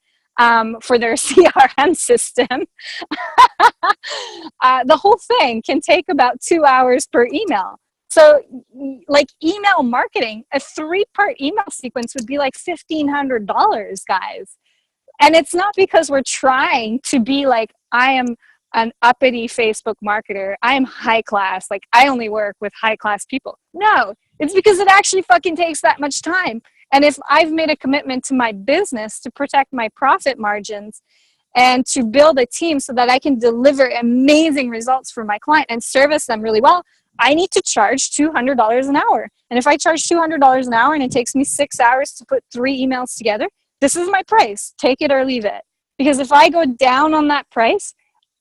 for their CRM system. The whole thing can take about 2 hours per email. So like email marketing, a 3-part email sequence would be like $1,500, guys. And it's not because we're trying to be like, I am an uppity Facebook marketer. I am high class. Like, I only work with high class people. No, it's because it actually fucking takes that much time. And if I've made a commitment to my business to protect my profit margins and to build a team so that I can deliver amazing results for my client and service them really well, I need to charge $200 an hour. And if I charge $200 an hour and it takes me 6 hours to put 3 emails together, this is my price. Take it or leave it. Because if I go down on that price,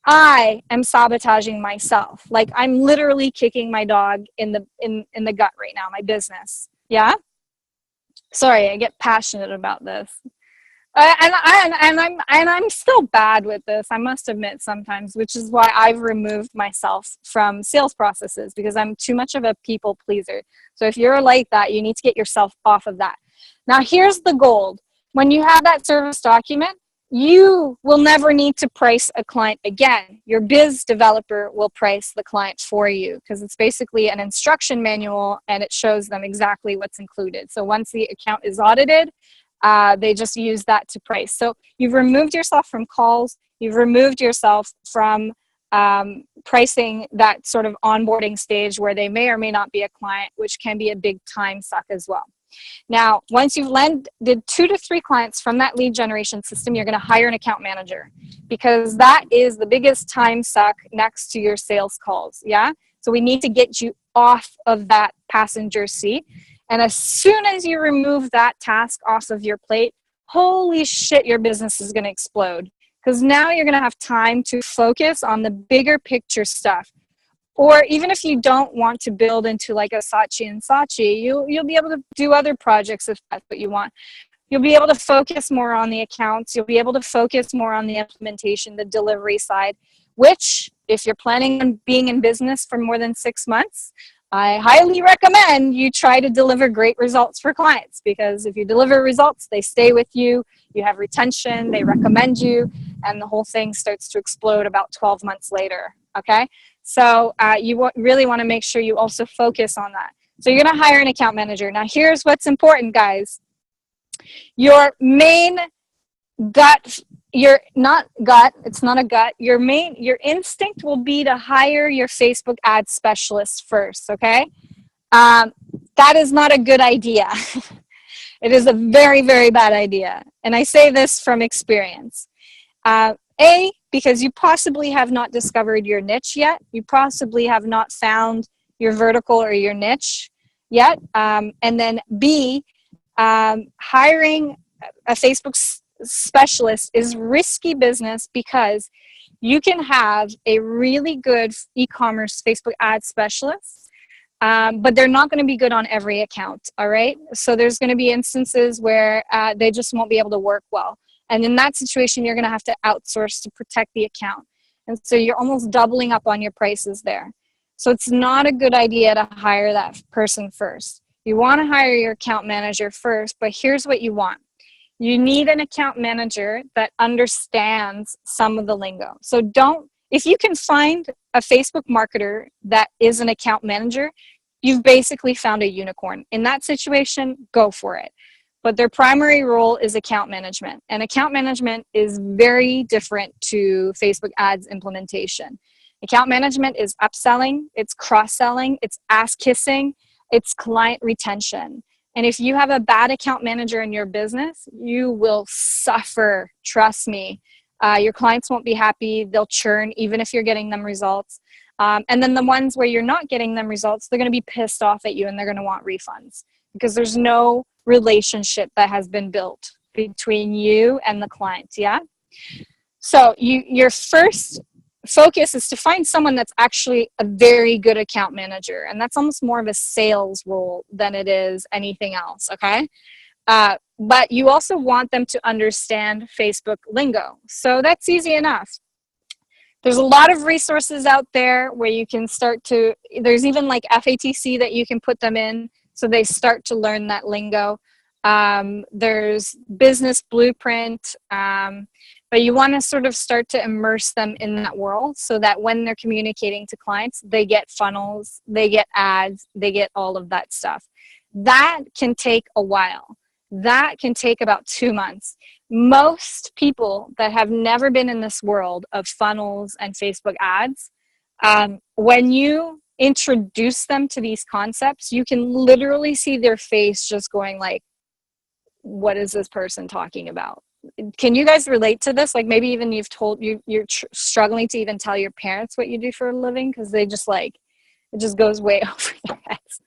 I am sabotaging myself. Like, I'm literally kicking my dog in the gut right now, my business. Yeah? Sorry, I get passionate about this. And I'm still bad with this, I must admit sometimes, which is why I've removed myself from sales processes, because I'm too much of a people pleaser. So if you're like that, you need to get yourself off of that. Now, here's the gold. When you have that service document, you will never need to price a client again. Your biz developer will price the client for you, because it's basically an instruction manual and it shows them exactly what's included. So once the account is audited, they just use that to price. So you've removed yourself from calls. You've removed yourself from pricing that sort of onboarding stage where they may or may not be a client, which can be a big time suck as well. Now, once you've landed 2 to 3 clients from that lead generation system, you're going to hire an account manager, because that is the biggest time suck next to your sales calls. Yeah. So we need to get you off of that passenger seat. And as soon as you remove that task off of your plate, holy shit, your business is going to explode, because now you're going to have time to focus on the bigger picture stuff. Or even if you don't want to build into like a Saatchi and Saatchi, you'll be able to do other projects if that's what you want. You'll be able to focus more on the accounts. You'll be able to focus more on the implementation, the delivery side, which if you're planning on being in business for more than 6 months, I highly recommend you try to deliver great results for clients, because if you deliver results, they stay with you, you have retention, they recommend you, and the whole thing starts to explode about 12 months later, okay? So you really want to make sure you also focus on that. So you're going to hire an account manager. Now, here's what's important, guys. Your main gut, it's not a gut. Your instinct will be to hire your Facebook ad specialist first, okay? That is not a good idea. It is a very, very bad idea. And I say this from experience. because you possibly have not discovered your niche yet. You possibly have not found your vertical or your niche yet. And then B, hiring a Facebook specialist is risky business because you can have a really good e-commerce Facebook ad specialist, but they're not going to be good on every account, all right? So there's going to be instances where they just won't be able to work well. And in that situation, you're going to have to outsource to protect the account. And so you're almost doubling up on your prices there. So it's not a good idea to hire that person first. You want to hire your account manager first, but here's what you want. You need an account manager that understands some of the lingo. So if you can find a Facebook marketer that is an account manager, you've basically found a unicorn. In that situation, go for it. But their primary role is account management. And account management is very different to Facebook ads implementation. Account management is upselling, it's cross-selling, it's ass-kissing, it's client retention. And if you have a bad account manager in your business, you will suffer, trust me. Your clients won't be happy, they'll churn even if you're getting them results. And then the ones where you're not getting them results, they're gonna be pissed off at you and they're gonna want refunds because there's no relationship that has been built between you and the client, yeah? So your first focus is to find someone that's actually a very good account manager, and that's almost more of a sales role than it is anything else, okay? But you also want them to understand Facebook lingo. So that's easy enough. There's a lot of resources out there where you can there's even like FATC that you can put them in so they start to learn that lingo. There's Business Blueprint, but you want to sort of start to immerse them in that world so that when they're communicating to clients, they get funnels, they get ads, they get all of that stuff. That can take a while. That can take about 2 months. Most people that have never been in this world of funnels and Facebook ads, when you introduce them to these concepts, you can literally see their face just going like, what is this person talking about? Can you guys relate to this? Like maybe even you're struggling to even tell your parents what you do for a living because they just like, it just goes way over their heads.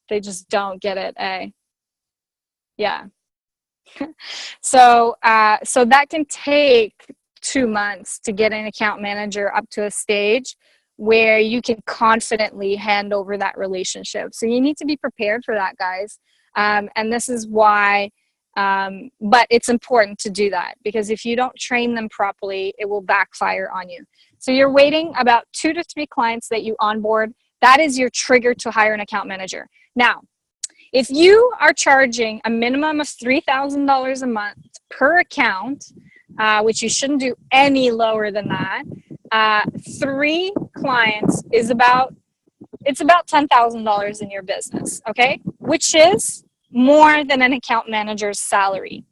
They just don't get it, eh? Yeah. So that can take 2 months to get an account manager up to a stage where you can confidently hand over that relationship. So you need to be prepared for that, guys. And this is why, but it's important to do that because if you don't train them properly, it will backfire on you. So you're waiting about 2 to 3 clients that you onboard. That is your trigger to hire an account manager. Now, if you are charging a minimum of $3,000 a month per account, which you shouldn't do any lower than that, 3 clients is about $10,000 in your business, okay? Which is more than an account manager's salary.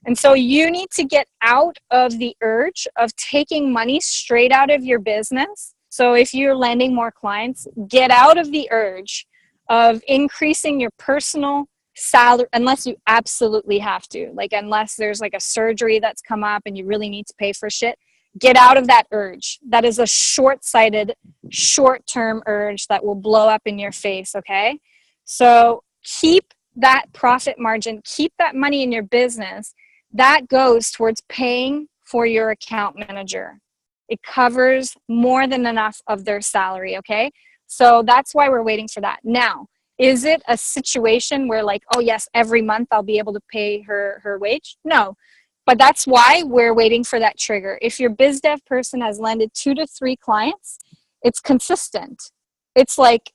And so you need to get out of the urge of taking money straight out of your business. So if you're landing more clients, get out of the urge of increasing your personal salary, unless you absolutely have to, like unless there's like a surgery that's come up and you really need to pay for shit. Get out of that urge. That is a short-sighted, short-term urge that will blow up in your face, okay? So keep that profit margin, keep that money in your business. That goes towards paying for your account manager. It covers more than enough of their salary, okay? So that's why we're waiting for that. Now, is it a situation where like, oh yes, every month I'll be able to pay her wage? No. But that's why we're waiting for that trigger. If your biz dev person has landed 2 to 3 clients, it's consistent. It's like,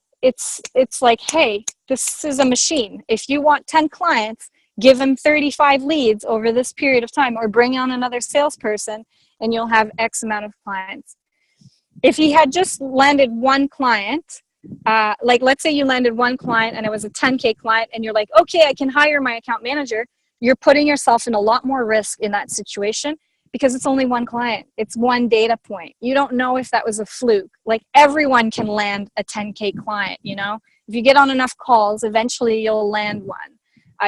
hey, this is a machine. If you want 10 clients, give them 35 leads over this period of time, or bring on another salesperson and you'll have X amount of clients. If he had just landed 1 client, like let's say you landed 1 client and it was a 10K client and you're like, okay, I can hire my account manager. You're putting yourself in a lot more risk in that situation because it's only 1 client. It's 1 data point. You don't know if that was a fluke. Like everyone can land a 10K client, you know? If you get on enough calls, eventually you'll land one.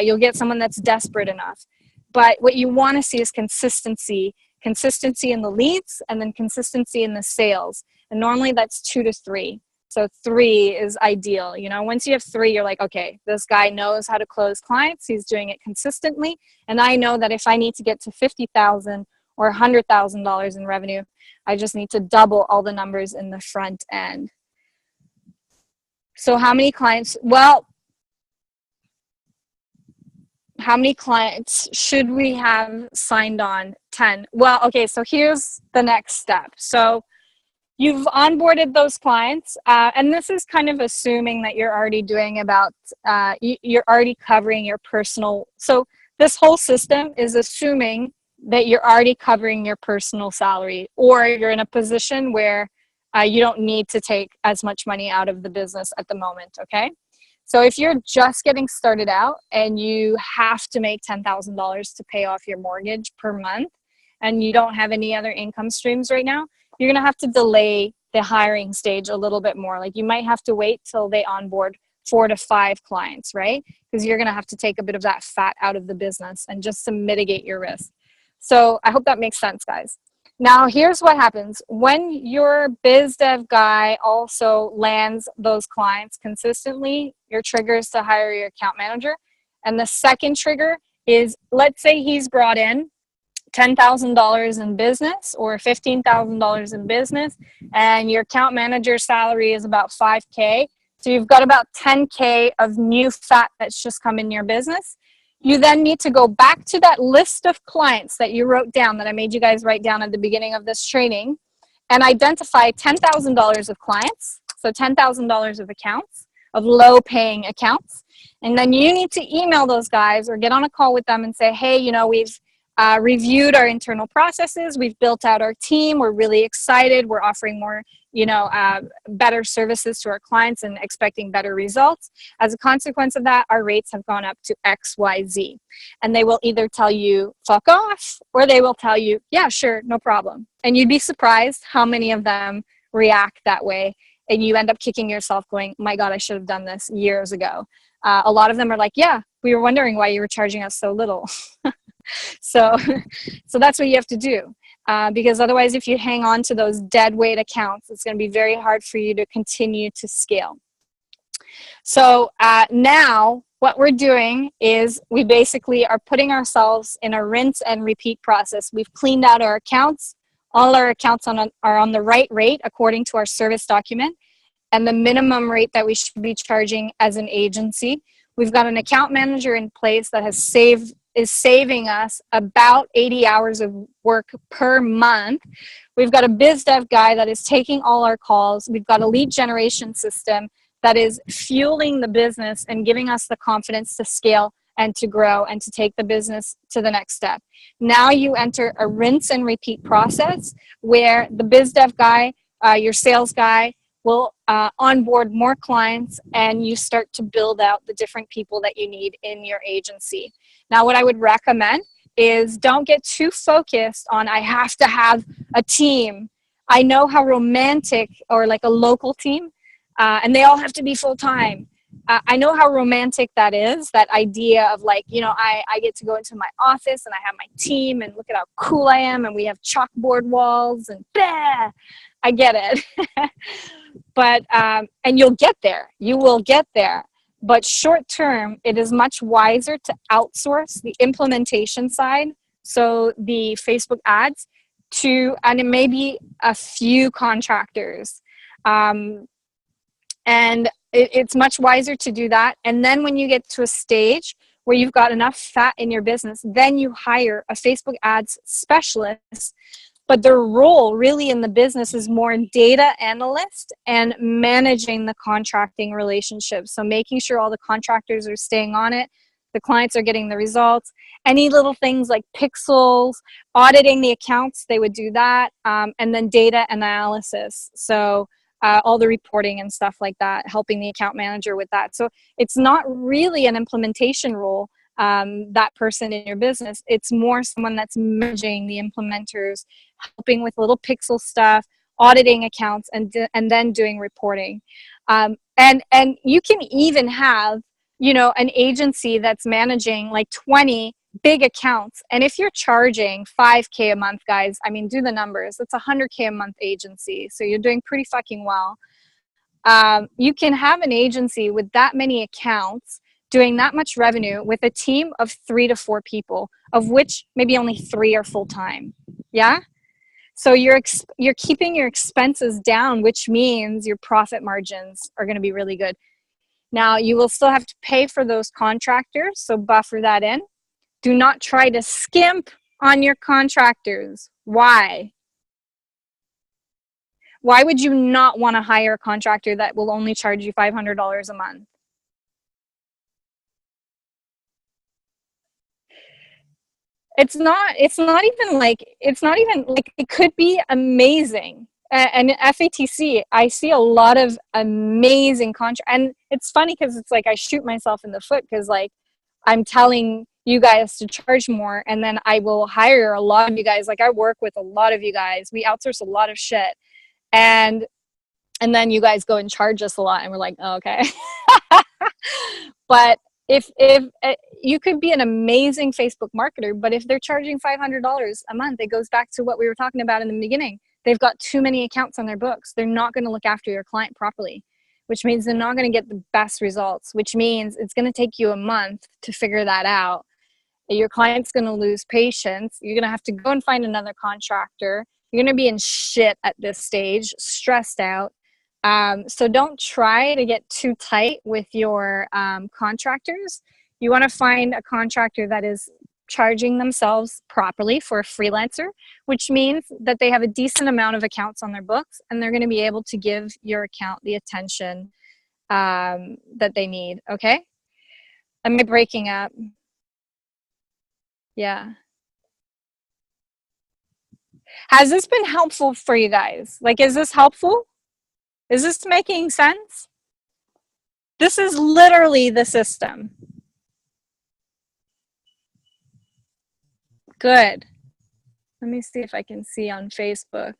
You'll get someone that's desperate enough. But what you want to see is consistency. consistency in the leads, and then consistency in the sales. And normally that's 2 to 3. So 3 is ideal. You know, once you have 3, you're like, okay, this guy knows how to close clients. He's doing it consistently. And I know that if I need to get to $50,000 or $100,000 in revenue, I just need to double all the numbers in the front end. So how many clients? Well, how many clients should we have signed on? 10. Well, okay, so here's the next step. So you've onboarded those clients, and this is kind of assuming that you're already doing about, you're already covering your personal. So this whole system is assuming that you're already covering your personal salary, or you're in a position where you don't need to take as much money out of the business at the moment, okay? So if you're just getting started out and you have to make $10,000 to pay off your mortgage per month, and you don't have any other income streams right now, you're going to have to delay the hiring stage a little bit more. Like you might have to wait till they onboard 4 to 5 clients, right? Because you're going to have to take a bit of that fat out of the business and just to mitigate your risk. So I hope that makes sense, guys. Now, here's what happens. When your biz dev guy also lands those clients consistently, your trigger is to hire your account manager. And the second trigger is, let's say he's brought in $10,000 in business or $15,000 in business, and your account manager's salary is about $5K. So you've got about $10K of new fat that's just come in your business. You then need to go back to that list of clients that you wrote down, that I made you guys write down at the beginning of this training, and identify $10,000 of clients, so $10,000 of accounts, of low-paying accounts. And then you need to email those guys or get on a call with them and say, hey, you know, we've reviewed our internal processes, we've built out our team, we're really excited, we're offering more, you know, better services to our clients and expecting better results. As a consequence of that, our rates have gone up to XYZ. And they will either tell you, fuck off, or they will tell you, yeah, sure, no problem. And you'd be surprised how many of them react that way. And you end up kicking yourself going, my God, I should have done this years ago. A lot of them are like, yeah, we were wondering why you were charging us so little. So that's what you have to do. Because otherwise, if you hang on to those dead weight accounts, it's going to be very hard for you to continue to scale. So now what we're doing is we basically are putting ourselves in a rinse and repeat process. We've cleaned out our accounts. All our accounts are on the right rate according to our service document and the minimum rate that we should be charging as an agency. We've got an account manager in place that is saving us about 80 hours of work per month. We've got a biz dev guy that is taking all our calls. We've got a lead generation system that is fueling the business and giving us the confidence to scale and to grow and to take the business to the next step. Now you enter a rinse and repeat process where the biz dev guy, your sales guy, will onboard more clients, and you start to build out the different people that you need in your agency. Now, what I would recommend is don't get too focused on, I have to have a team. I know how romantic, or like a local team, and they all have to be full-time. I know how romantic that is, that idea of like, you know, I get to go into my office and I have my team and look at how cool I am and we have chalkboard walls and bah! I get it. But, and you'll get there. You will get there. But short term, it is much wiser to outsource the implementation side, so the Facebook ads, to, and it may be a few contractors. And it's much wiser to do that. And then when you get to a stage where you've got enough fat in your business, then you hire a Facebook ads specialist. But their role really in the business is more data analyst and managing the contracting relationships. So making sure all the contractors are staying on it, the clients are getting the results. Any little things like pixels, auditing the accounts, they would do that. And then data analysis. So all the reporting and stuff like that, helping the account manager with that. So it's not really an implementation role, that person in your business. It's more someone that's managing the implementers, helping with little pixel stuff, auditing accounts, and then doing reporting. And you can even have, you know, an agency that's managing like 20 big accounts. And if you're charging 5K a month, guys, I mean, do the numbers. That's 100K a month agency. So you're doing pretty fucking well. You can have an agency with that many accounts doing that much revenue with a team of 3 to 4 people, of which maybe only 3 are full-time. Yeah. So you're keeping your expenses down, which means your profit margins are going to be really good. Now, you will still have to pay for those contractors, so buffer that in. Do not try to skimp on your contractors. Why? Why would you not want to hire a contractor that will only charge you $500 a month? It's not even like, it could be amazing. And FATC, I see a lot of amazing contract, and it's funny because it's like I shoot myself in the foot because like I'm telling you guys to charge more, and then I will hire a lot of you guys. Like I work with a lot of you guys. We outsource a lot of shit, and then you guys go and charge us a lot, and we're like, oh, okay. But if you could be an amazing Facebook marketer, but if they're charging $500 a month, it goes back to what we were talking about in the beginning. They've got too many accounts on their books. They're not going to look after your client properly, which means they're not going to get the best results, which means it's going to take you a month to figure that out. Your client's going to lose patience. You're going to have to go and find another contractor. You're going to be in shit at this stage, stressed out. So don't try to get too tight with your contractors. You want to find a contractor that is charging themselves properly for a freelancer, which means that they have a decent amount of accounts on their books, and they're going to be able to give your account the attention that they need. Okay? Am I breaking up? Yeah. Has this been helpful for you guys? Like, is this helpful? Is this making sense? This is literally the system. Good. Let me see if I can see on Facebook.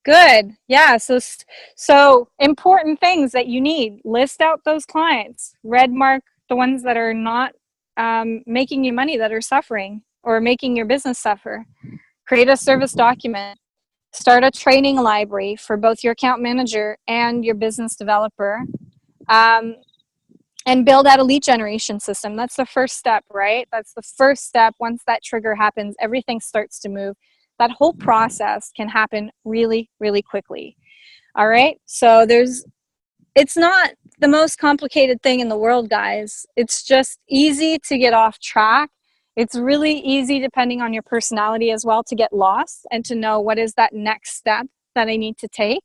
Good. Yeah. So important things that you need. List out those clients. Red mark the ones that are not making you money, that are suffering or making your business suffer. Create a service document. Start a training library for both your account manager and your business developer. And build out a lead generation system. That's the first step, right? That's the first step. Once that trigger happens, everything starts to move. That whole process can happen really, really quickly. All right? So it's not the most complicated thing in the world, guys. It's just easy to get off track. It's really easy, depending on your personality as well, to get lost and to know what is that next step that I need to take.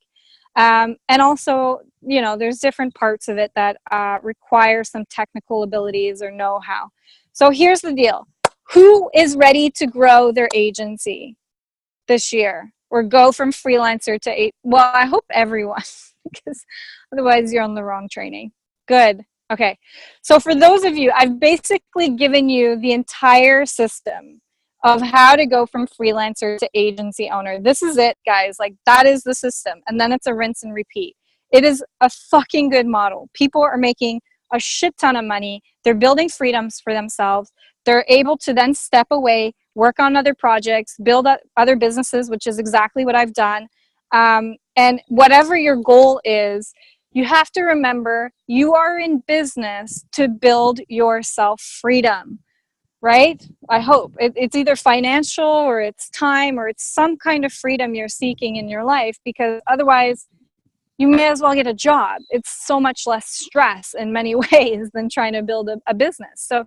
And also, you know, there's different parts of it that require some technical abilities or know-how. So here's the deal. Who is ready to grow their agency this year or go from freelancer to well, I hope everyone, because otherwise you're on the wrong training. Good. Okay. So for those of you, I've basically given you the entire system of how to go from freelancer to agency owner. This is it, guys. Like, that is the system. And then it's a rinse and repeat. It is a fucking good model. People are making a shit ton of money. They're building freedoms for themselves. They're able to then step away, work on other projects, build other businesses, which is exactly what I've done. And whatever your goal is, you have to remember you are in business to build yourself freedom. Right? I hope it's either financial or it's time or it's some kind of freedom you're seeking in your life, because otherwise you may as well get a job. It's so much less stress in many ways than trying to build a business. So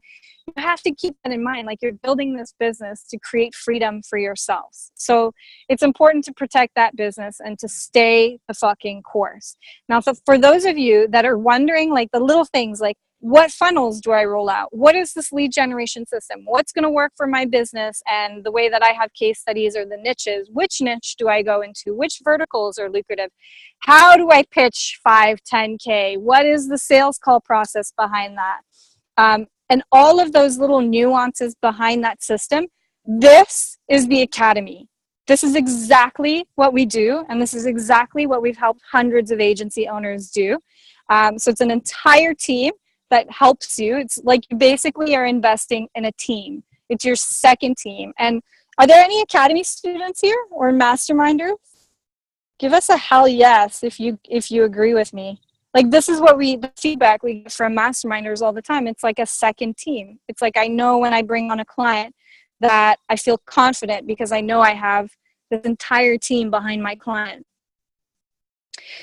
you have to keep that in mind. Like, you're building this business to create freedom for yourselves. So it's important to protect that business and to stay the fucking course. Now, for those of you that are wondering, like, the little things, like, what funnels do I roll out? What is this lead generation system? What's going to work for my business and the way that I have case studies or the niches? Which niche do I go into? Which verticals are lucrative? How do I pitch 5, 10K? What is the sales call process behind that? And all of those little nuances behind that system, this is the academy. This is exactly what we do, and this is exactly what we've helped hundreds of agency owners do. So it's an entire team that helps you. It's like you basically are investing in a team. It's your second team. And are there any academy students here or masterminders? Give us a hell yes if you agree with me. Like, this is what the feedback we get from masterminders all the time. It's like a second team. It's like, I know when I bring on a client that I feel confident because I know I have this entire team behind my client.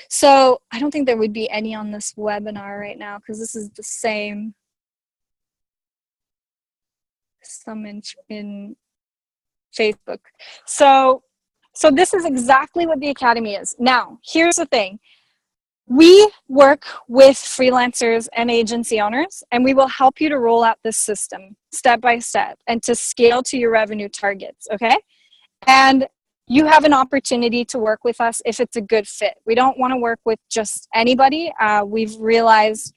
So I don't think there would be any on this webinar right now because this is the same. Some in Facebook. So this is exactly what the Academy is. Now, here's the thing. We work with freelancers and agency owners, and we will help you to roll out this system step by step and to scale to your revenue targets, okay? And you have an opportunity to work with us if it's a good fit. We don't want to work with just anybody. We've realized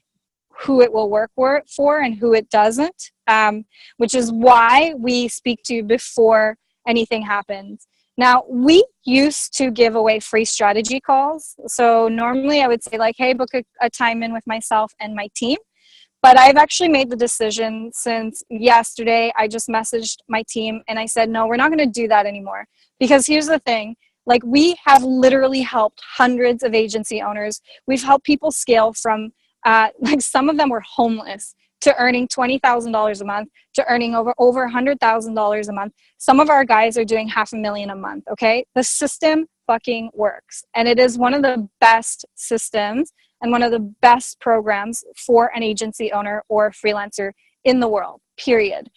who it will work for and who it doesn't, which is why we speak to you before anything happens. Now, we used to give away free strategy calls. So normally I would say like, hey, book a time in with myself and my team. But I've actually made the decision since yesterday. I just messaged my team and I said, no, we're not going to do that anymore. Because here's the thing, like we have literally helped hundreds of agency owners. We've helped people scale from, like some of them were homeless to earning $20,000 a month to earning over $100,000 a month. Some of our guys are doing $500,000 a month, okay? The system fucking works. And it is one of the best systems and one of the best programs for an agency owner or freelancer in the world, period.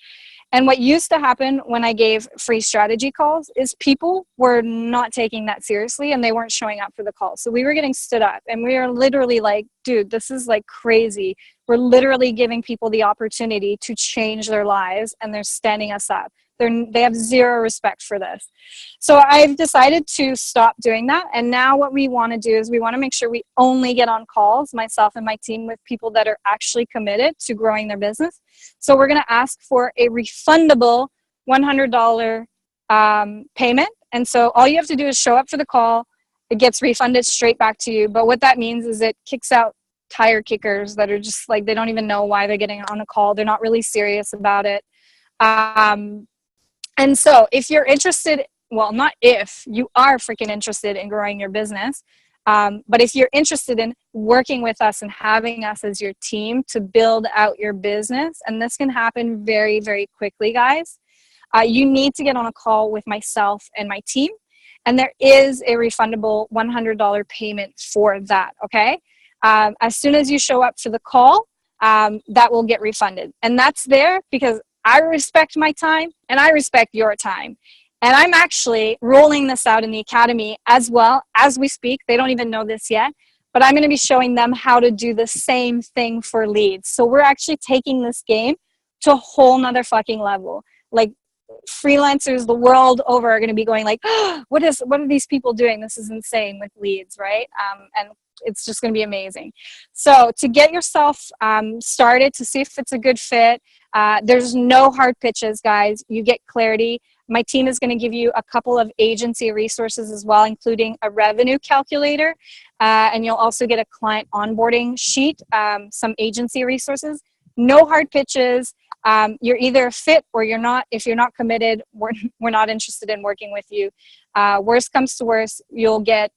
And what used to happen when I gave free strategy calls is people were not taking that seriously and they weren't showing up for the call. So we were getting stood up and we are literally like, dude, this is like crazy. We're literally giving people the opportunity to change their lives and they're standing us up. They have zero respect for this. So I've decided to stop doing that. And now what we want to do is we want to make sure we only get on calls, myself and my team, with people that are actually committed to growing their business. So we're going to ask for a refundable $100 payment. And so all you have to do is show up for the call. It gets refunded straight back to you. But what that means is it kicks out tire kickers that are just like, they don't even know why they're getting on a call. They're not really serious about it. And so if you're interested, well, not if, you are freaking interested in growing your business. But if you're interested in working with us and having us as your team to build out your business, and this can happen very, very quickly, guys, you need to get on a call with myself and my team. And there is a refundable $100 payment for that, okay? As soon as you show up for the call, that will get refunded. And that's there because I respect my time and I respect your time. And I'm actually rolling this out in the Academy as well as we speak. They don't even know this yet, but I'm going to be showing them how to do the same thing for leads. So we're actually taking this game to a whole nother fucking level. Like freelancers the world over are going to be going like, oh, what are these people doing? This is insane with leads, right? And it's just going to be amazing. So to get yourself started, to see if it's a good fit, there's no hard pitches, guys. You get clarity. My team is going to give you a couple of agency resources as well, including a revenue calculator. And you'll also get a client onboarding sheet, some agency resources. No hard pitches. You're either a fit or you're not. If you're not committed, we're not interested in working with you. Worst comes to worst, you'll get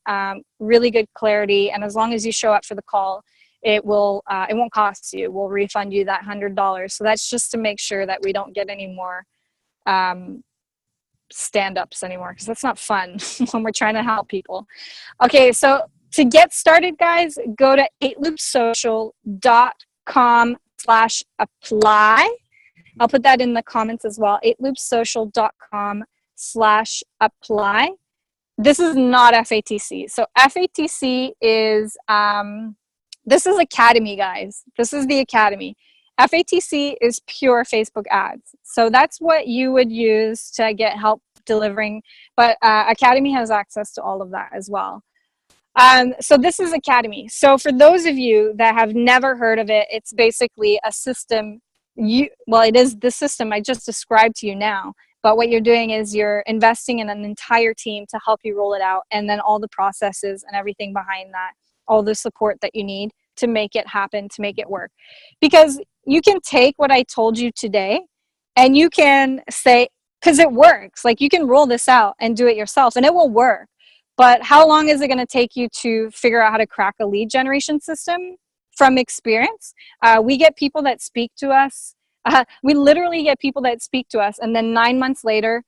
really good clarity. And as long as you show up for the call, it won't cost you. We'll refund you that $100. So that's just to make sure that we don't get any more stand-ups anymore, because that's not fun when we're trying to help people. Okay, so to get started, guys, go to 8loopsocial.com/apply. I'll put that in the comments as well. 8loopsocial.com/apply. This is not FATC. So FATC is, this is Academy, guys. This is the Academy. FATC is pure Facebook ads. So that's what you would use to get help delivering. But Academy has access to all of that as well. So this is Academy. So for those of you that have never heard of it, it's basically a system. Well, it is the system I just described to you now. But what you're doing is you're investing in an entire team to help you roll it out, and then all the processes and everything behind that, all the support that you need to make it happen, to make it work. Because you can take what I told you today and you can say, because it works, like you can roll this out and do it yourself and it will work. But how long is it going to take you to figure out how to crack a lead generation system? From experience, we get people that speak to us. We literally get people that speak to us, and then 9 months later,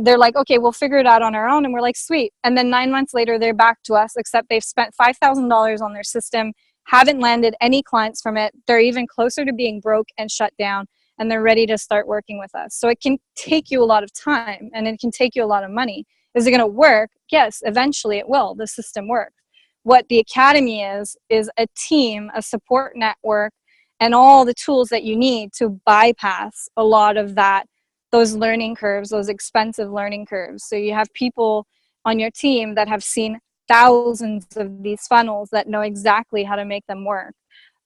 they're like, okay, we'll figure it out on our own. And we're like, sweet. And then 9 months later, they're back to us, except they've spent $5,000 on their system, haven't landed any clients from it. They're even closer to being broke and shut down, and they're ready to start working with us. So it can take you a lot of time and it can take you a lot of money. Is it going to work? Yes, eventually it will. The system works. What the Academy is a team, a support network, and all the tools that you need to bypass a lot of that, those learning curves, those expensive learning curves. So you have people on your team that have seen thousands of these funnels that know exactly how to make them work.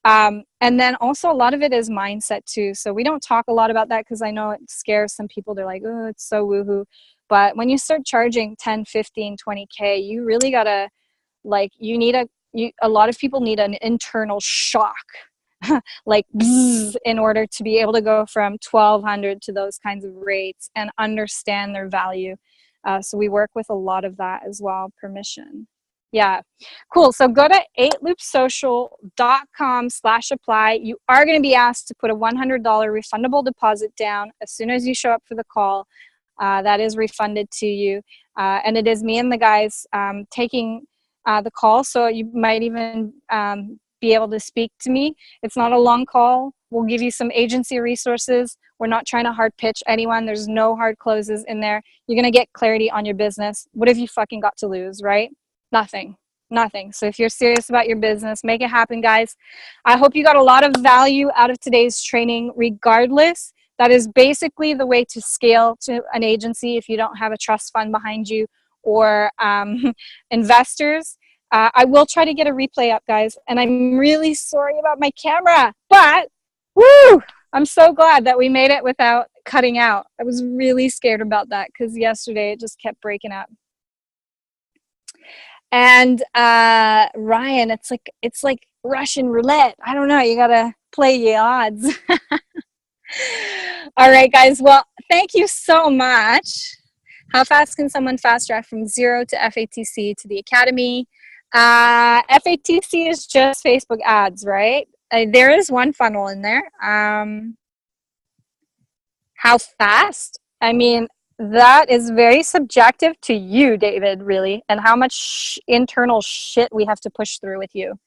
And then also a lot of it is mindset too. So we don't talk a lot about that because I know it scares some people. They're like, oh, it's so woohoo. But when you start charging 10, 15, 20K, you really gotta, like, a lot of people need an internal shock, like bzzz, in order to be able to go from 1,200 to those kinds of rates and understand their value. So we work with a lot of that as well, permission. Yeah, cool. So go to 8loopsocial.com/apply. You are going to be asked to put a $100 refundable deposit down as soon as you show up for the call. That is refunded to you. And it is me and the guys taking the call. So you might even be able to speak to me. It's not a long call. We'll give you some agency resources. We're not trying to hard pitch anyone. There's no hard closes in there. You're going to get clarity on your business. What have you fucking got to lose, right? Nothing. So if you're serious about your business, make it happen, guys. I hope you got a lot of value out of today's training. Regardless, that is basically the way to scale to an agency if you don't have a trust fund behind you or investors. I will try to get a replay up, guys, and I'm really sorry about my camera, but woo! I'm so glad that we made it without cutting out. I was really scared about that because yesterday it just kept breaking up. And Ryan, it's like Russian roulette. I don't know. You gotta play your odds. All right, guys. Well, thank you so much. How fast can someone fast track from 0 to FATC to the Academy? FATC is just Facebook ads, right? There is one funnel in there. How fast? I mean, that is very subjective to you, David, really, and how much internal shit we have to push through with you.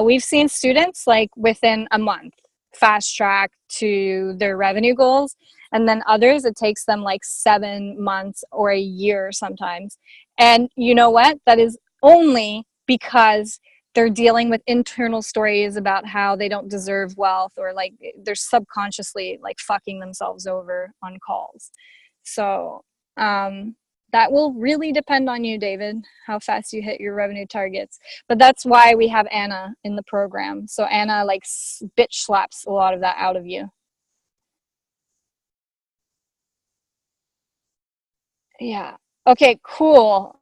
We've seen students like within a month fast track to their revenue goals, and then others it takes them like 7 months or a year sometimes. And you know what? That is only because they're dealing with internal stories about how they don't deserve wealth, or like they're subconsciously like fucking themselves over on calls. So that will really depend on you, David, how fast you hit your revenue targets. But that's why we have Anna in the program. So Anna like bitch slaps a lot of that out of you. Yeah. Okay, cool.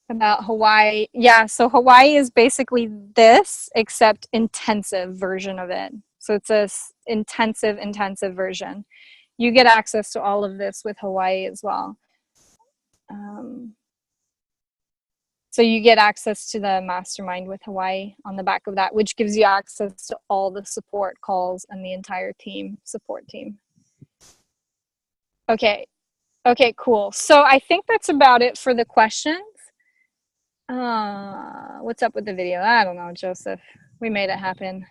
About Hawaii. Yeah, so Hawaii is basically this, except intensive version of it. So it's a intensive version. You get access to all of this with Hawaii as well. So you get access to the mastermind with Hawaii on the back of that, which gives you access to all the support calls and the entire team, support team. Okay, cool. So I think that's about it for the questions. What's up with the video? I don't know, Joseph. We made it happen.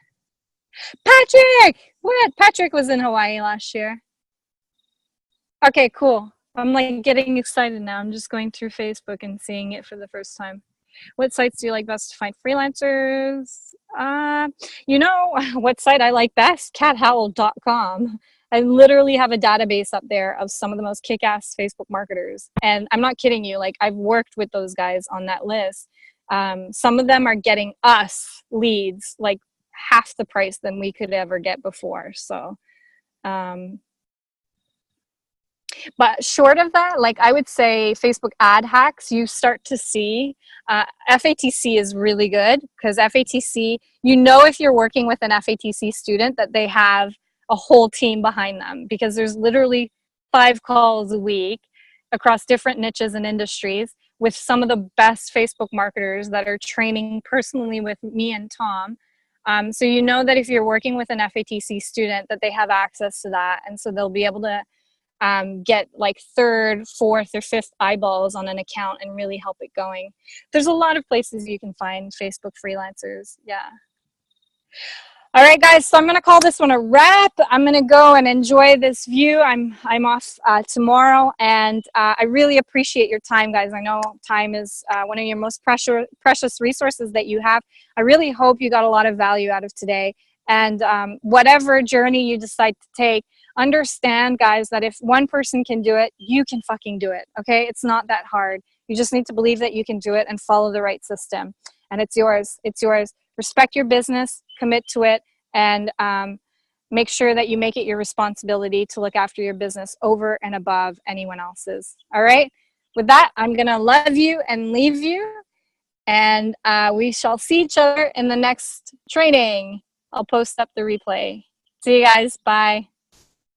Patrick! What? Patrick was in Hawaii last year. Okay, cool. I'm like getting excited now. I'm just going through Facebook and seeing it for the first time. What sites do you like best to find freelancers? You know what site I like best? cathowell.com. I literally have a database up there of some of the most kick-ass Facebook marketers. And I'm not kidding you. Like, I've worked with those guys on that list. Some of them are getting us leads like half the price than we could ever get before. So But short of that, like I would say Facebook ad hacks, you start to see FATC is really good because FATC, you know, if you're working with an FATC student that they have a whole team behind them because there's literally 5 calls a week across different niches and industries with some of the best Facebook marketers that are training personally with me and Tom. So you know that if you're working with an FATC student that they have access to that, and so they'll be able to get like third, fourth, or fifth eyeballs on an account and really help it going. There's a lot of places you can find Facebook freelancers. Yeah. All right, guys. So I'm gonna call this one a wrap. I'm gonna go and enjoy this view. I'm off tomorrow, and I really appreciate your time, guys. I know time is one of your most precious resources that you have. I really hope you got a lot of value out of today. And whatever journey you decide to take, understand, guys, that if one person can do it, you can fucking do it. Okay, it's not that hard. You just need to believe that you can do it and follow the right system, and it's yours. It's yours. Respect your business, commit to it, and make sure that you make it your responsibility to look after your business over and above anyone else's. All right? With that, I'm going to love you and leave you, and we shall see each other in the next training. I'll post up the replay. See you guys. Bye.